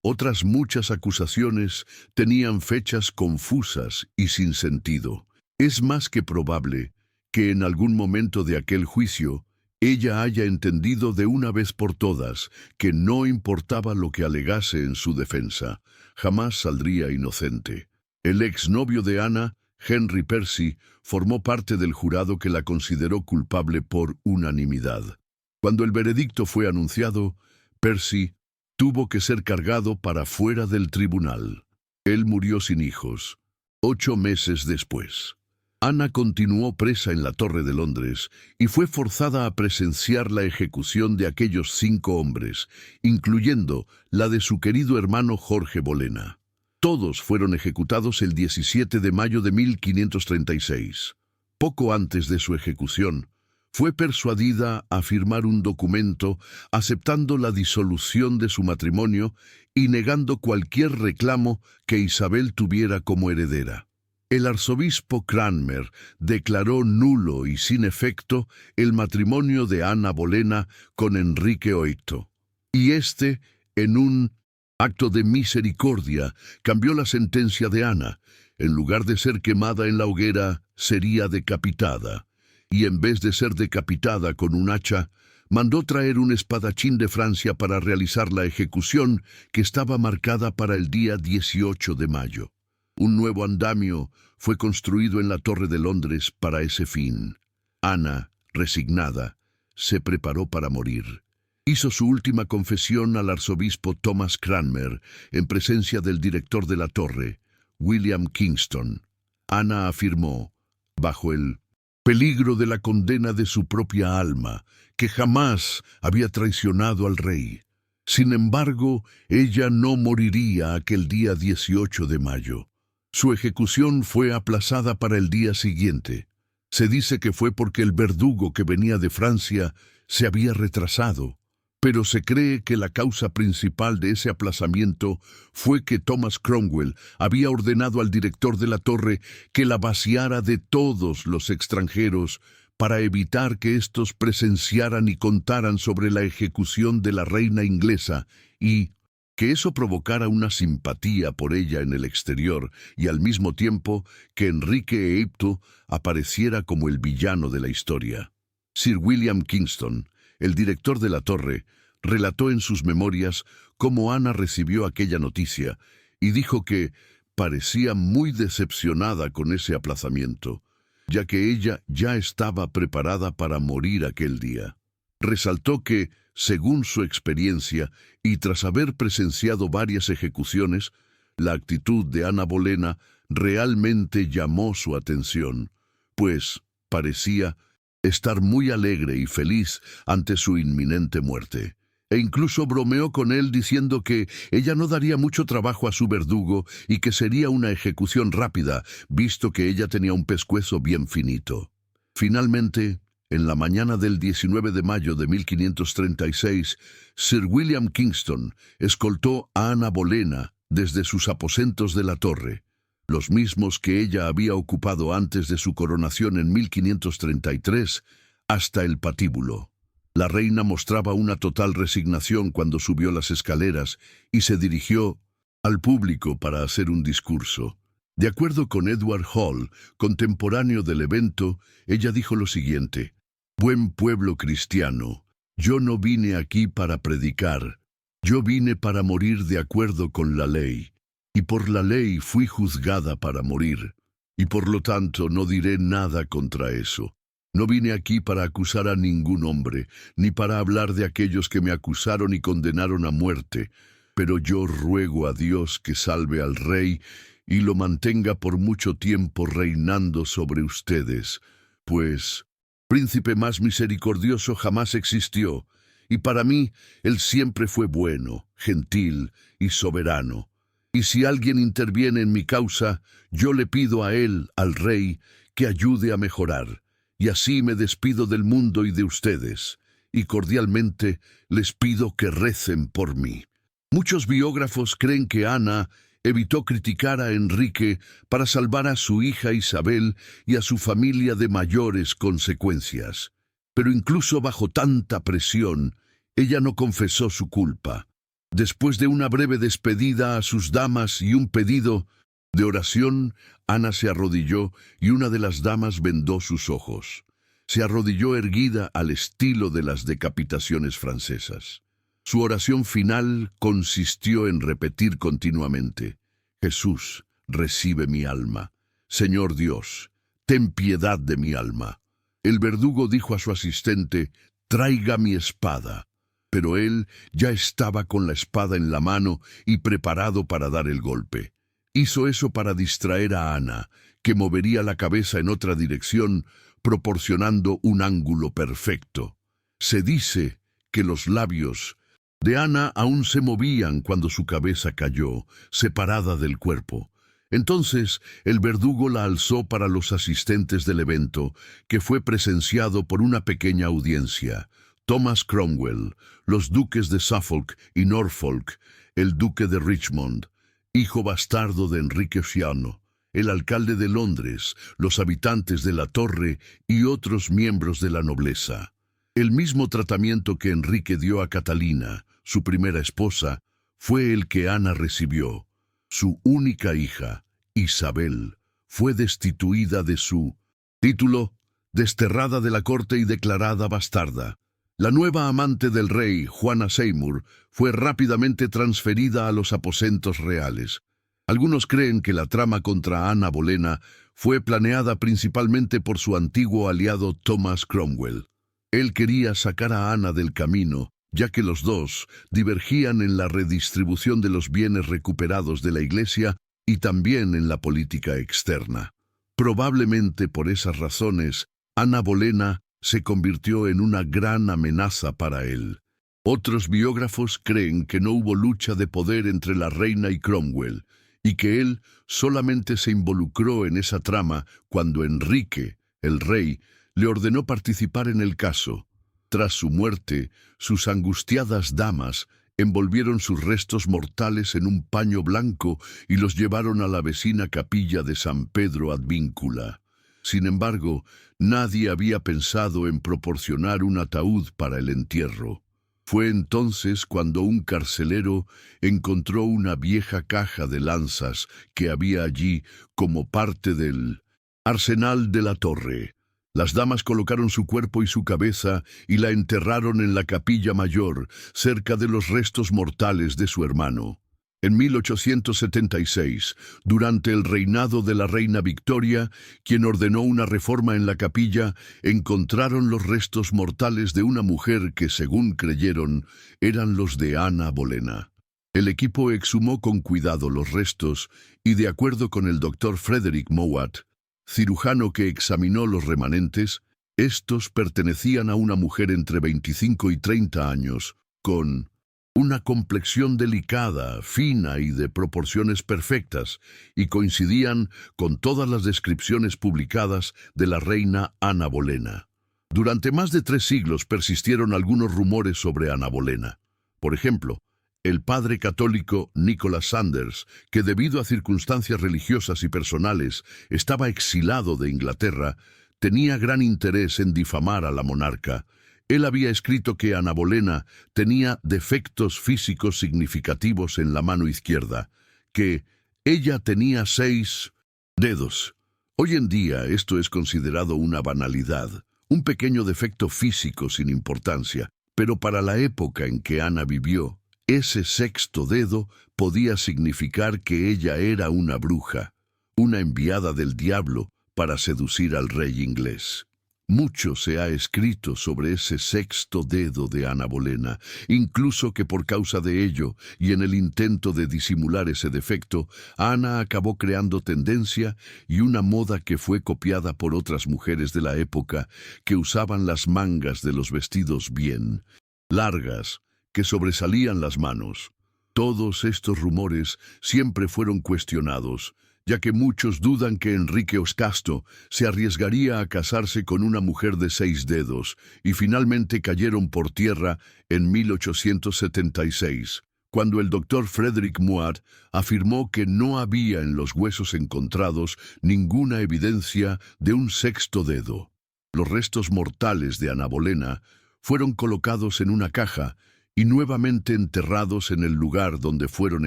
Otras muchas acusaciones tenían fechas confusas y sin sentido. Es más que probable que en algún momento de aquel juicio, ella haya entendido de una vez por todas que no importaba lo que alegase en su defensa, jamás saldría inocente. El exnovio de Ana, Henry Percy, formó parte del jurado que la consideró culpable por unanimidad. Cuando el veredicto fue anunciado, Percy tuvo que ser cargado para fuera del tribunal. Él murió sin hijos, 8 meses después. Ana continuó presa en la Torre de Londres y fue forzada a presenciar la ejecución de aquellos 5 hombres, incluyendo la de su querido hermano Jorge Bolena. Todos fueron ejecutados el 17 de mayo de 1536. Poco antes de su ejecución, fue persuadida a firmar un documento aceptando la disolución de su matrimonio y negando cualquier reclamo que Isabel tuviera como heredera. El arzobispo Cranmer declaró nulo y sin efecto el matrimonio de Ana Bolena con Enrique VIII. Y este, en un acto de misericordia, cambió la sentencia de Ana. En lugar de ser quemada en la hoguera, sería decapitada. Y en vez de ser decapitada con un hacha, mandó traer un espadachín de Francia para realizar la ejecución que estaba marcada para el día 18 de mayo. Un nuevo andamio fue construido en la Torre de Londres para ese fin. Ana, resignada, se preparó para morir. Hizo su última confesión al arzobispo Thomas Cranmer en presencia del director de la torre, William Kingston. Ana afirmó, bajo el peligro de la condena de su propia alma, que jamás había traicionado al rey. Sin embargo, ella no moriría aquel día 18 de mayo. Su ejecución fue aplazada para el día siguiente. Se dice que fue porque el verdugo que venía de Francia se había retrasado, pero se cree que la causa principal de ese aplazamiento fue que Thomas Cromwell había ordenado al director de la torre que la vaciara de todos los extranjeros para evitar que éstos presenciaran y contaran sobre la ejecución de la reina inglesa y que eso provocara una simpatía por ella en el exterior y al mismo tiempo que Enrique VIII apareciera como el villano de la historia. Sir William Kingston, el director de la torre, relató en sus memorias cómo Ana recibió aquella noticia y dijo que parecía muy decepcionada con ese aplazamiento, ya que ella ya estaba preparada para morir aquel día. Resaltó que, según su experiencia y tras haber presenciado varias ejecuciones, la actitud de Ana Bolena realmente llamó su atención, pues parecía estar muy alegre y feliz ante su inminente muerte. E incluso bromeó con él diciendo que ella no daría mucho trabajo a su verdugo y que sería una ejecución rápida, visto que ella tenía un pescuezo bien finito. Finalmente, en la mañana del 19 de mayo de 1536, Sir William Kingston escoltó a Ana Bolena desde sus aposentos de la torre, los mismos que ella había ocupado antes de su coronación en 1533, hasta el patíbulo. La reina mostraba una total resignación cuando subió las escaleras y se dirigió al público para hacer un discurso. De acuerdo con Edward Hall, contemporáneo del evento, ella dijo lo siguiente: «Buen pueblo cristiano, yo no vine aquí para predicar, yo vine para morir de acuerdo con la ley, y por la ley fui juzgada para morir, y por lo tanto no diré nada contra eso. No vine aquí para acusar a ningún hombre, ni para hablar de aquellos que me acusaron y condenaron a muerte, pero yo ruego a Dios que salve al rey y lo mantenga por mucho tiempo reinando sobre ustedes, pues príncipe más misericordioso jamás existió, y para mí él siempre fue bueno, gentil y soberano. Y si alguien interviene en mi causa, yo le pido a él, al rey, que ayude a mejorar. Y así me despido del mundo y de ustedes, y cordialmente les pido que recen por mí». Muchos biógrafos creen que Ana evitó criticar a Enrique para salvar a su hija Isabel y a su familia de mayores consecuencias. Pero incluso bajo tanta presión, ella no confesó su culpa. Después de una breve despedida a sus damas y un pedido de oración, Ana se arrodilló y una de las damas vendó sus ojos. Se arrodilló erguida al estilo de las decapitaciones francesas. Su oración final consistió en repetir continuamente: «Jesús, recibe mi alma. Señor Dios, ten piedad de mi alma». El verdugo dijo a su asistente: «Traiga mi espada». Pero él ya estaba con la espada en la mano y preparado para dar el golpe. Hizo eso para distraer a Ana, que movería la cabeza en otra dirección, proporcionando un ángulo perfecto. Se dice que los labios de Ana aún se movían cuando su cabeza cayó, separada del cuerpo. Entonces el verdugo la alzó para los asistentes del evento, que fue presenciado por una pequeña audiencia: Thomas Cromwell, los duques de Suffolk y Norfolk, el duque de Richmond, hijo bastardo de Enrique VIII, el alcalde de Londres, los habitantes de la torre y otros miembros de la nobleza. El mismo tratamiento que Enrique dio a Catalina, su primera esposa, fue el que Ana recibió. Su única hija, Isabel, fue destituida de su título, desterrada de la corte y declarada bastarda. La nueva amante del rey, Juana Seymour, fue rápidamente transferida a los aposentos reales. Algunos creen que la trama contra Ana Bolena fue planeada principalmente por su antiguo aliado Thomas Cromwell. Él quería sacar a Ana del camino, ya que los dos divergían en la redistribución de los bienes recuperados de la Iglesia y también en la política externa. Probablemente por esas razones, Ana Bolena se convirtió en una gran amenaza para él. Otros biógrafos creen que no hubo lucha de poder entre la reina y Cromwell, y que él solamente se involucró en esa trama cuando Enrique, el rey, le ordenó participar en el caso. Tras su muerte, sus angustiadas damas envolvieron sus restos mortales en un paño blanco y los llevaron a la vecina capilla de San Pedro Advíncula. Sin embargo, nadie había pensado en proporcionar un ataúd para el entierro. Fue entonces cuando un carcelero encontró una vieja caja de lanzas que había allí como parte del arsenal de la torre. Las damas colocaron su cuerpo y su cabeza y la enterraron en la capilla mayor, cerca de los restos mortales de su hermano. En 1876, durante el reinado de la reina Victoria, quien ordenó una reforma en la capilla, encontraron los restos mortales de una mujer que, según creyeron, eran los de Ana Bolena. El equipo exhumó con cuidado los restos y, de acuerdo con el doctor Frederick Mowat, cirujano que examinó los remanentes, estos pertenecían a una mujer entre 25 y 30 años, con una complexión delicada, fina y de proporciones perfectas, y coincidían con todas las descripciones publicadas de la reina Ana Bolena. Durante más de 3 siglos persistieron algunos rumores sobre Ana Bolena. Por ejemplo, el padre católico Nicholas Sanders, que debido a circunstancias religiosas y personales estaba exilado de Inglaterra, tenía gran interés en difamar a la monarca. Él había escrito que Ana Bolena tenía defectos físicos significativos en la mano izquierda, que ella tenía 6 dedos. Hoy en día esto es considerado una banalidad, un pequeño defecto físico sin importancia, pero para la época en que Ana vivió, ese 6º dedo podía significar que ella era una bruja, una enviada del diablo para seducir al rey inglés. Mucho se ha escrito sobre ese 6º dedo de Ana Bolena, incluso que por causa de ello, y en el intento de disimular ese defecto, Ana acabó creando tendencia y una moda que fue copiada por otras mujeres de la época que usaban las mangas de los vestidos bien largas, que sobresalían las manos. Todos estos rumores siempre fueron cuestionados, ya que muchos dudan que Enrique Oscasto se arriesgaría a casarse con una mujer de 6 dedos, y finalmente cayeron por tierra en 1876, cuando el doctor Frederick Mowat afirmó que no había en los huesos encontrados ninguna evidencia de un 6º dedo. Los restos mortales de Ana Bolena fueron colocados en una caja y nuevamente enterrados en el lugar donde fueron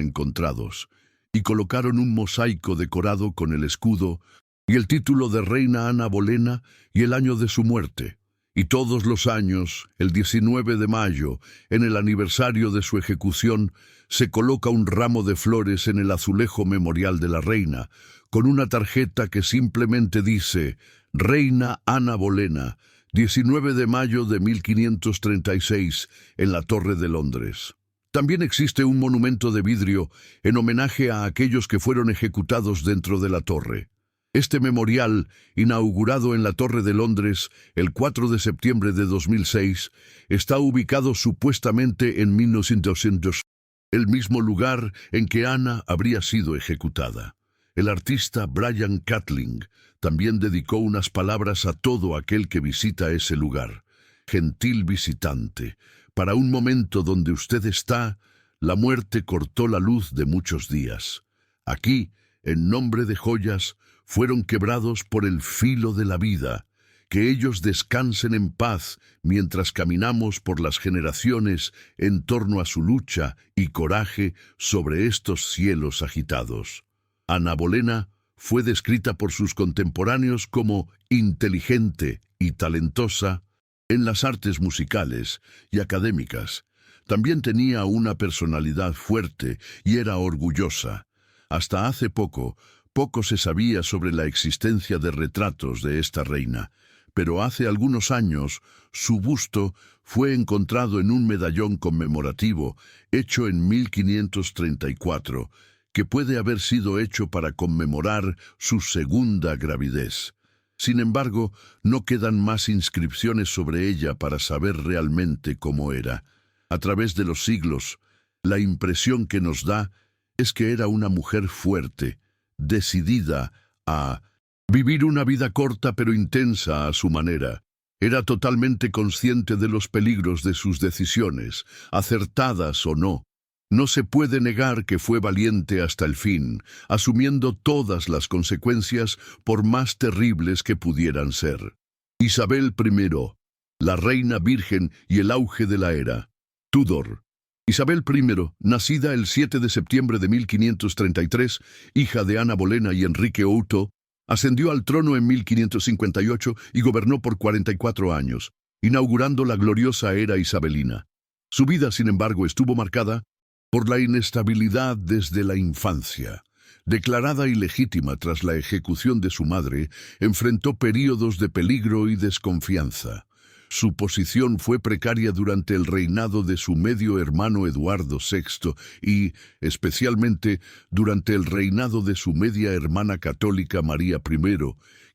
encontrados, y colocaron un mosaico decorado con el escudo y el título de Reina Ana Bolena y el año de su muerte. Y todos los años, el 19 de mayo, en el aniversario de su ejecución, se coloca un ramo de flores en el azulejo memorial de la reina, con una tarjeta que simplemente dice Reina Ana Bolena, 19 de mayo de 1536, en la Torre de Londres. También existe un monumento de vidrio en homenaje a aquellos que fueron ejecutados dentro de la torre. Este memorial, inaugurado en la Torre de Londres el 4 de septiembre de 2006, está ubicado supuestamente en 1900, el mismo lugar en que Ana habría sido ejecutada. El artista Brian Catling también dedicó unas palabras a todo aquel que visita ese lugar. Gentil visitante, para un momento donde usted está, la muerte cortó la luz de muchos días. Aquí, en nombre de joyas, fueron quebrados por el filo de la vida. Que ellos descansen en paz mientras caminamos por las generaciones en torno a su lucha y coraje sobre estos cielos agitados. Ana Bolena fue descrita por sus contemporáneos como inteligente y talentosa en las artes musicales y académicas. También tenía una personalidad fuerte y era orgullosa. Hasta hace poco, Poco se sabía sobre la existencia de retratos de esta reina, pero hace algunos años su busto fue encontrado en un medallón conmemorativo hecho en 1534, que puede haber sido hecho para conmemorar su segunda gravidez. Sin embargo, no quedan más inscripciones sobre ella para saber realmente cómo era. A través de los siglos, la impresión que nos da es que era una mujer fuerte, decidida a vivir una vida corta pero intensa a su manera. Era totalmente consciente de los peligros de sus decisiones, acertadas o no. No se puede negar que fue valiente hasta el fin, asumiendo todas las consecuencias por más terribles que pudieran ser. Isabel I, la reina virgen y el auge de la era. Tudor. Isabel I, nacida el 7 de septiembre de 1533, hija de Ana Bolena y Enrique Outo, ascendió al trono en 1558 y gobernó por 44 años, inaugurando la gloriosa era isabelina. Su vida, sin embargo, estuvo marcada por la inestabilidad desde la infancia. Declarada ilegítima tras la ejecución de su madre, enfrentó períodos de peligro y desconfianza. Su posición fue precaria durante el reinado de su medio hermano Eduardo VI y, especialmente, durante el reinado de su media hermana católica María I,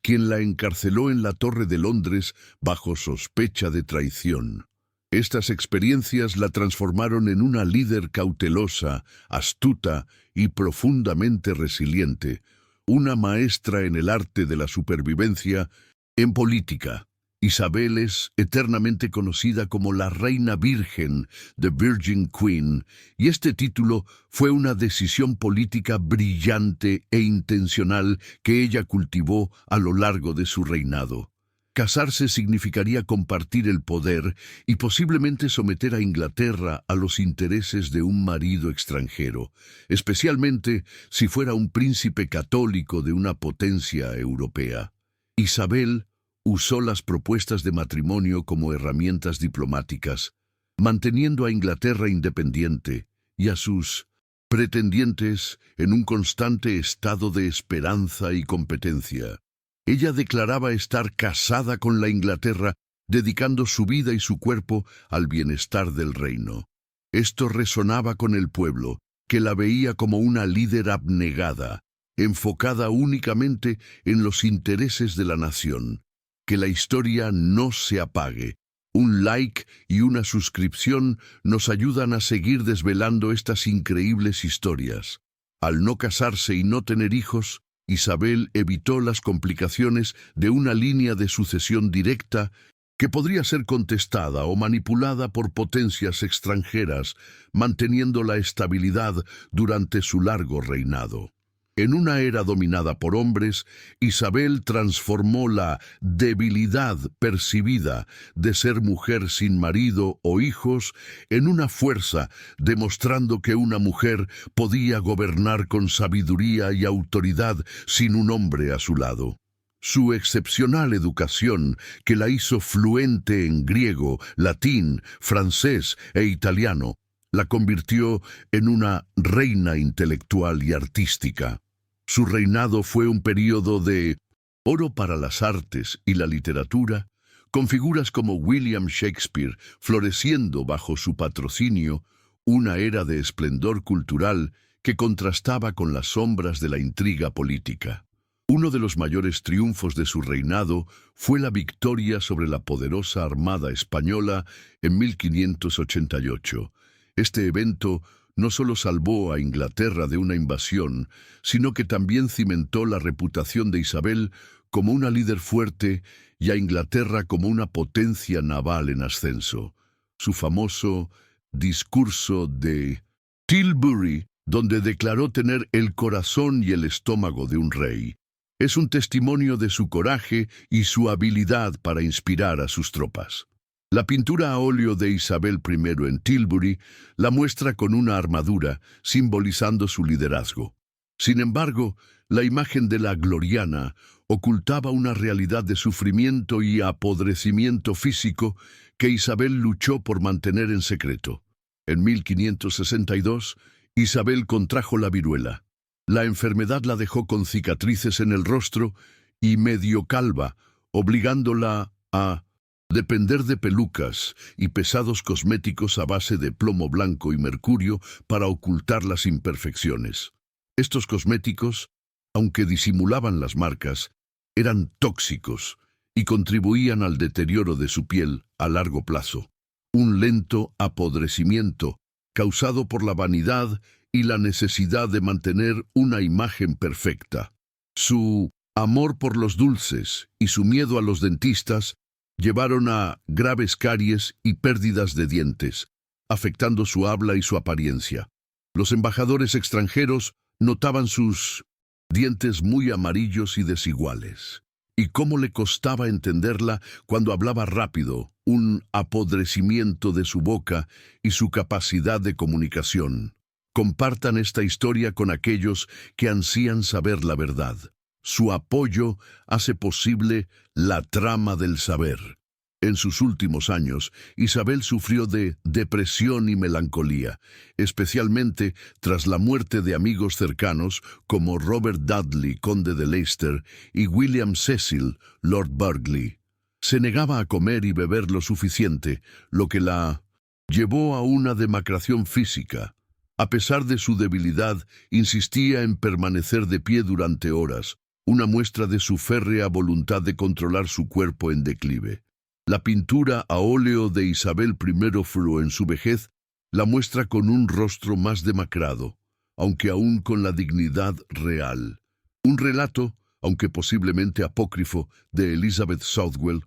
quien la encarceló en la Torre de Londres bajo sospecha de traición. Estas experiencias la transformaron en una líder cautelosa, astuta y profundamente resiliente, una maestra en el arte de la supervivencia. En política, Isabel es eternamente conocida como la Reina Virgen, The Virgin Queen, y este título fue una decisión política brillante e intencional que ella cultivó a lo largo de su reinado. Casarse significaría compartir el poder y posiblemente someter a Inglaterra a los intereses de un marido extranjero, especialmente si fuera un príncipe católico de una potencia europea. Isabel usó las propuestas de matrimonio como herramientas diplomáticas, manteniendo a Inglaterra independiente y a sus pretendientes en un constante estado de esperanza y competencia. Ella declaraba estar casada con la Inglaterra, dedicando su vida y su cuerpo al bienestar del reino. Esto resonaba con el pueblo, que la veía como una líder abnegada, enfocada únicamente en los intereses de la nación. Que la historia no se apague. Un like y una suscripción nos ayudan a seguir desvelando estas increíbles historias. Al no casarse y no tener hijos, Isabel evitó las complicaciones de una línea de sucesión directa que podría ser contestada o manipulada por potencias extranjeras, manteniendo la estabilidad durante su largo reinado. En una era dominada por hombres, Isabel transformó la debilidad percibida de ser mujer sin marido o hijos en una fuerza, demostrando que una mujer podía gobernar con sabiduría y autoridad sin un hombre a su lado. Su excepcional educación, que la hizo fluente en griego, latín, francés e italiano, la convirtió en una reina intelectual y artística. Su reinado fue un período de oro para las artes y la literatura, con figuras como William Shakespeare floreciendo bajo su patrocinio, una era de esplendor cultural que contrastaba con las sombras de la intriga política. Uno de los mayores triunfos de su reinado fue la victoria sobre la poderosa Armada Española en 1588. Este evento no solo salvó a Inglaterra de una invasión, sino que también cimentó la reputación de Isabel como una líder fuerte y a Inglaterra como una potencia naval en ascenso. Su famoso discurso de Tilbury, donde declaró tener el corazón y el estómago de un rey, es un testimonio de su coraje y su habilidad para inspirar a sus tropas. La pintura a óleo de Isabel I en Tilbury la muestra con una armadura, simbolizando su liderazgo. Sin embargo, la imagen de la gloriana ocultaba una realidad de sufrimiento y apodrecimiento físico que Isabel luchó por mantener en secreto. En 1562, Isabel contrajo la viruela. La enfermedad la dejó con cicatrices en el rostro y medio calva, obligándola a depender de pelucas y pesados cosméticos a base de plomo blanco y mercurio para ocultar las imperfecciones. Estos cosméticos, aunque disimulaban las marcas, eran tóxicos y contribuían al deterioro de su piel a largo plazo. Un lento apodrecimiento causado por la vanidad y la necesidad de mantener una imagen perfecta. Su amor por los dulces y su miedo a los dentistas llevaron a graves caries y pérdidas de dientes, afectando su habla y su apariencia. Los embajadores extranjeros notaban sus dientes muy amarillos y desiguales, y cómo le costaba entenderla cuando hablaba rápido, un apodrecimiento de su boca y su capacidad de comunicación. Compartan esta historia con aquellos que ansían saber la verdad. Su apoyo hace posible la trama del saber. En sus últimos años, Isabel sufrió de depresión y melancolía, especialmente tras la muerte de amigos cercanos como Robert Dudley, conde de Leicester, y William Cecil, Lord Burghley. Se negaba a comer y beber lo suficiente, lo que la llevó a una demacración física. A pesar de su debilidad, insistía en permanecer de pie durante horas, una muestra de su férrea voluntad de controlar su cuerpo en declive. La pintura a óleo de Isabel I Fru en su vejez la muestra con un rostro más demacrado, aunque aún con la dignidad real. Un relato, aunque posiblemente apócrifo, de Elizabeth Southwell,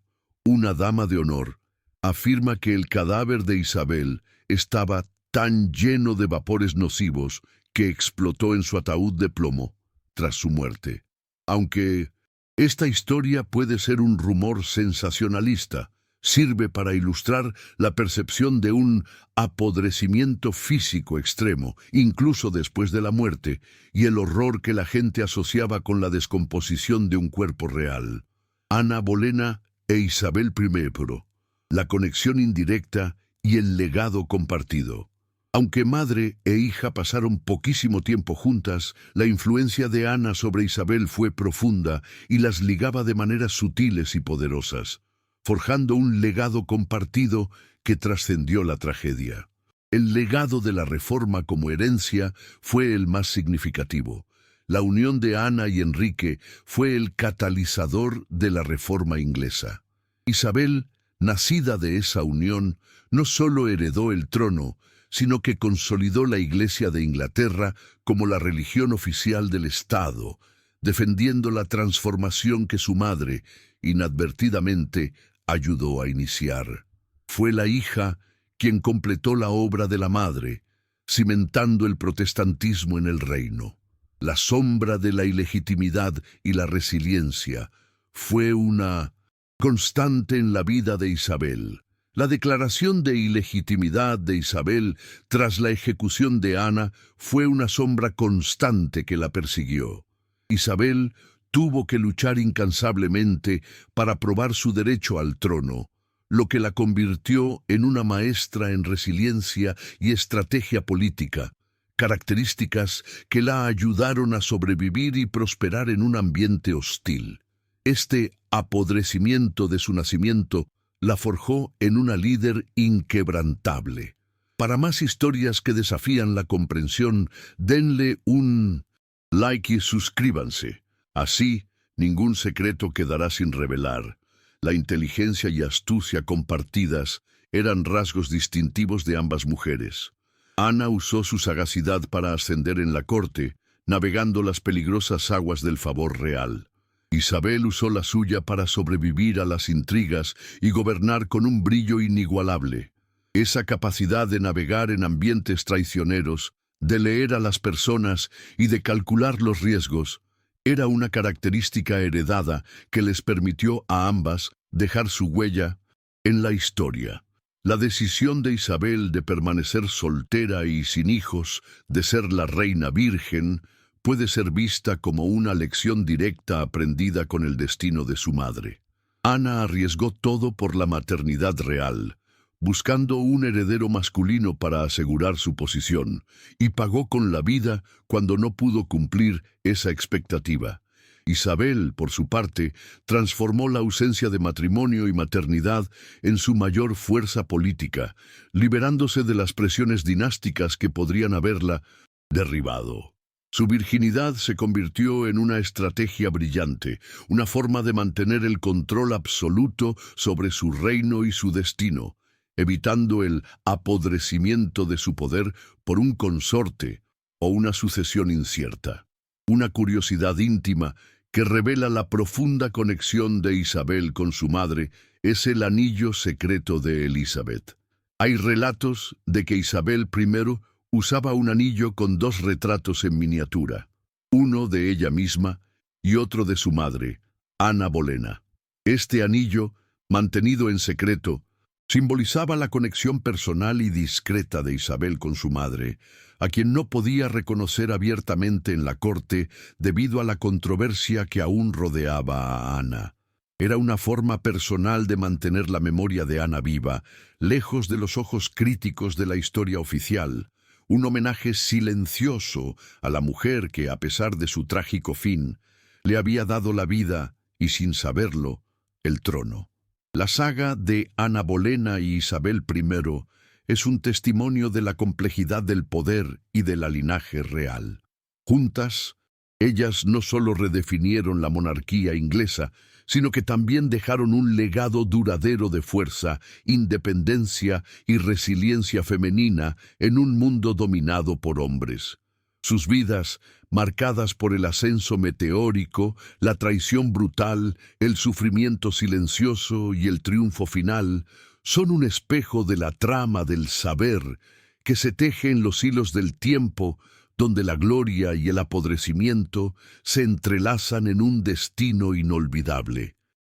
una dama de honor, afirma que el cadáver de Isabel estaba tan lleno de vapores nocivos que explotó en su ataúd de plomo tras su muerte. Aunque esta historia puede ser un rumor sensacionalista, sirve para ilustrar la percepción de un apodrecimiento físico extremo, incluso después de la muerte, y el horror que la gente asociaba con la descomposición de un cuerpo real. Ana Bolena e Isabel I, la conexión indirecta y el legado compartido. Aunque madre e hija pasaron poquísimo tiempo juntas, la influencia de Ana sobre Isabel fue profunda y las ligaba de maneras sutiles y poderosas, forjando un legado compartido que trascendió la tragedia. El legado de la Reforma como herencia fue el más significativo. La unión de Ana y Enrique fue el catalizador de la Reforma inglesa. Isabel, nacida de esa unión, no solo heredó el trono, sino que consolidó la Iglesia de Inglaterra como la religión oficial del Estado, defendiendo la transformación que su madre, inadvertidamente, ayudó a iniciar. Fue la hija quien completó la obra de la madre, cimentando el protestantismo en el reino. La sombra de la ilegitimidad y la resiliencia fue una constante en la vida de Isabel. La declaración de ilegitimidad de Isabel tras la ejecución de Ana fue una sombra constante que la persiguió. Isabel tuvo que luchar incansablemente para probar su derecho al trono, lo que la convirtió en una maestra en resiliencia y estrategia política, características que la ayudaron a sobrevivir y prosperar en un ambiente hostil. Este apodrecimiento de su nacimiento la forjó en una líder inquebrantable. Para más historias que desafían la comprensión, denle un like y suscríbanse. Así, ningún secreto quedará sin revelar. La inteligencia y astucia compartidas eran rasgos distintivos de ambas mujeres. Ana usó su sagacidad para ascender en la corte, navegando las peligrosas aguas del favor real. Isabel usó la suya para sobrevivir a las intrigas y gobernar con un brillo inigualable. Esa capacidad de navegar en ambientes traicioneros, de leer a las personas y de calcular los riesgos, era una característica heredada que les permitió a ambas dejar su huella en la historia. La decisión de Isabel de permanecer soltera y sin hijos, de ser la reina virgen, puede ser vista como una lección directa aprendida con el destino de su madre. Ana arriesgó todo por la maternidad real. buscando un heredero masculino para asegurar su posición, y pagó con la vida cuando no pudo cumplir esa expectativa. Isabel, por su parte, transformó la ausencia de matrimonio y maternidad en su mayor fuerza política, liberándose de las presiones dinásticas que podrían haberla derribado. Su virginidad se convirtió en una estrategia brillante, una forma de mantener el control absoluto sobre su reino y su destino, evitando el apodrecimiento de su poder por un consorte o una sucesión incierta. Una curiosidad íntima que revela la profunda conexión de Isabel con su madre es el anillo secreto de Elizabeth. Hay relatos de que Isabel I usaba un anillo con dos retratos en miniatura, uno de ella misma y otro de su madre, Ana Bolena. Este anillo, mantenido en secreto, simbolizaba la conexión personal y discreta de Isabel con su madre, a quien no podía reconocer abiertamente en la corte debido a la controversia que aún rodeaba a Ana. Era una forma personal de mantener la memoria de Ana viva, lejos de los ojos críticos de la historia oficial, un homenaje silencioso a la mujer que, a pesar de su trágico fin, le había dado la vida y, sin saberlo, el trono. La saga de Ana Bolena y Isabel I es un testimonio de la complejidad del poder y del linaje real. Juntas, ellas no solo redefinieron la monarquía inglesa, sino que también dejaron un legado duradero de fuerza, independencia y resiliencia femenina en un mundo dominado por hombres. Sus vidas, marcadas por el ascenso meteórico, la traición brutal, el sufrimiento silencioso y el triunfo final, son un espejo de la trama del saber que se teje en los hilos del tiempo, donde la gloria y el apodrecimiento se entrelazan en un destino inolvidable.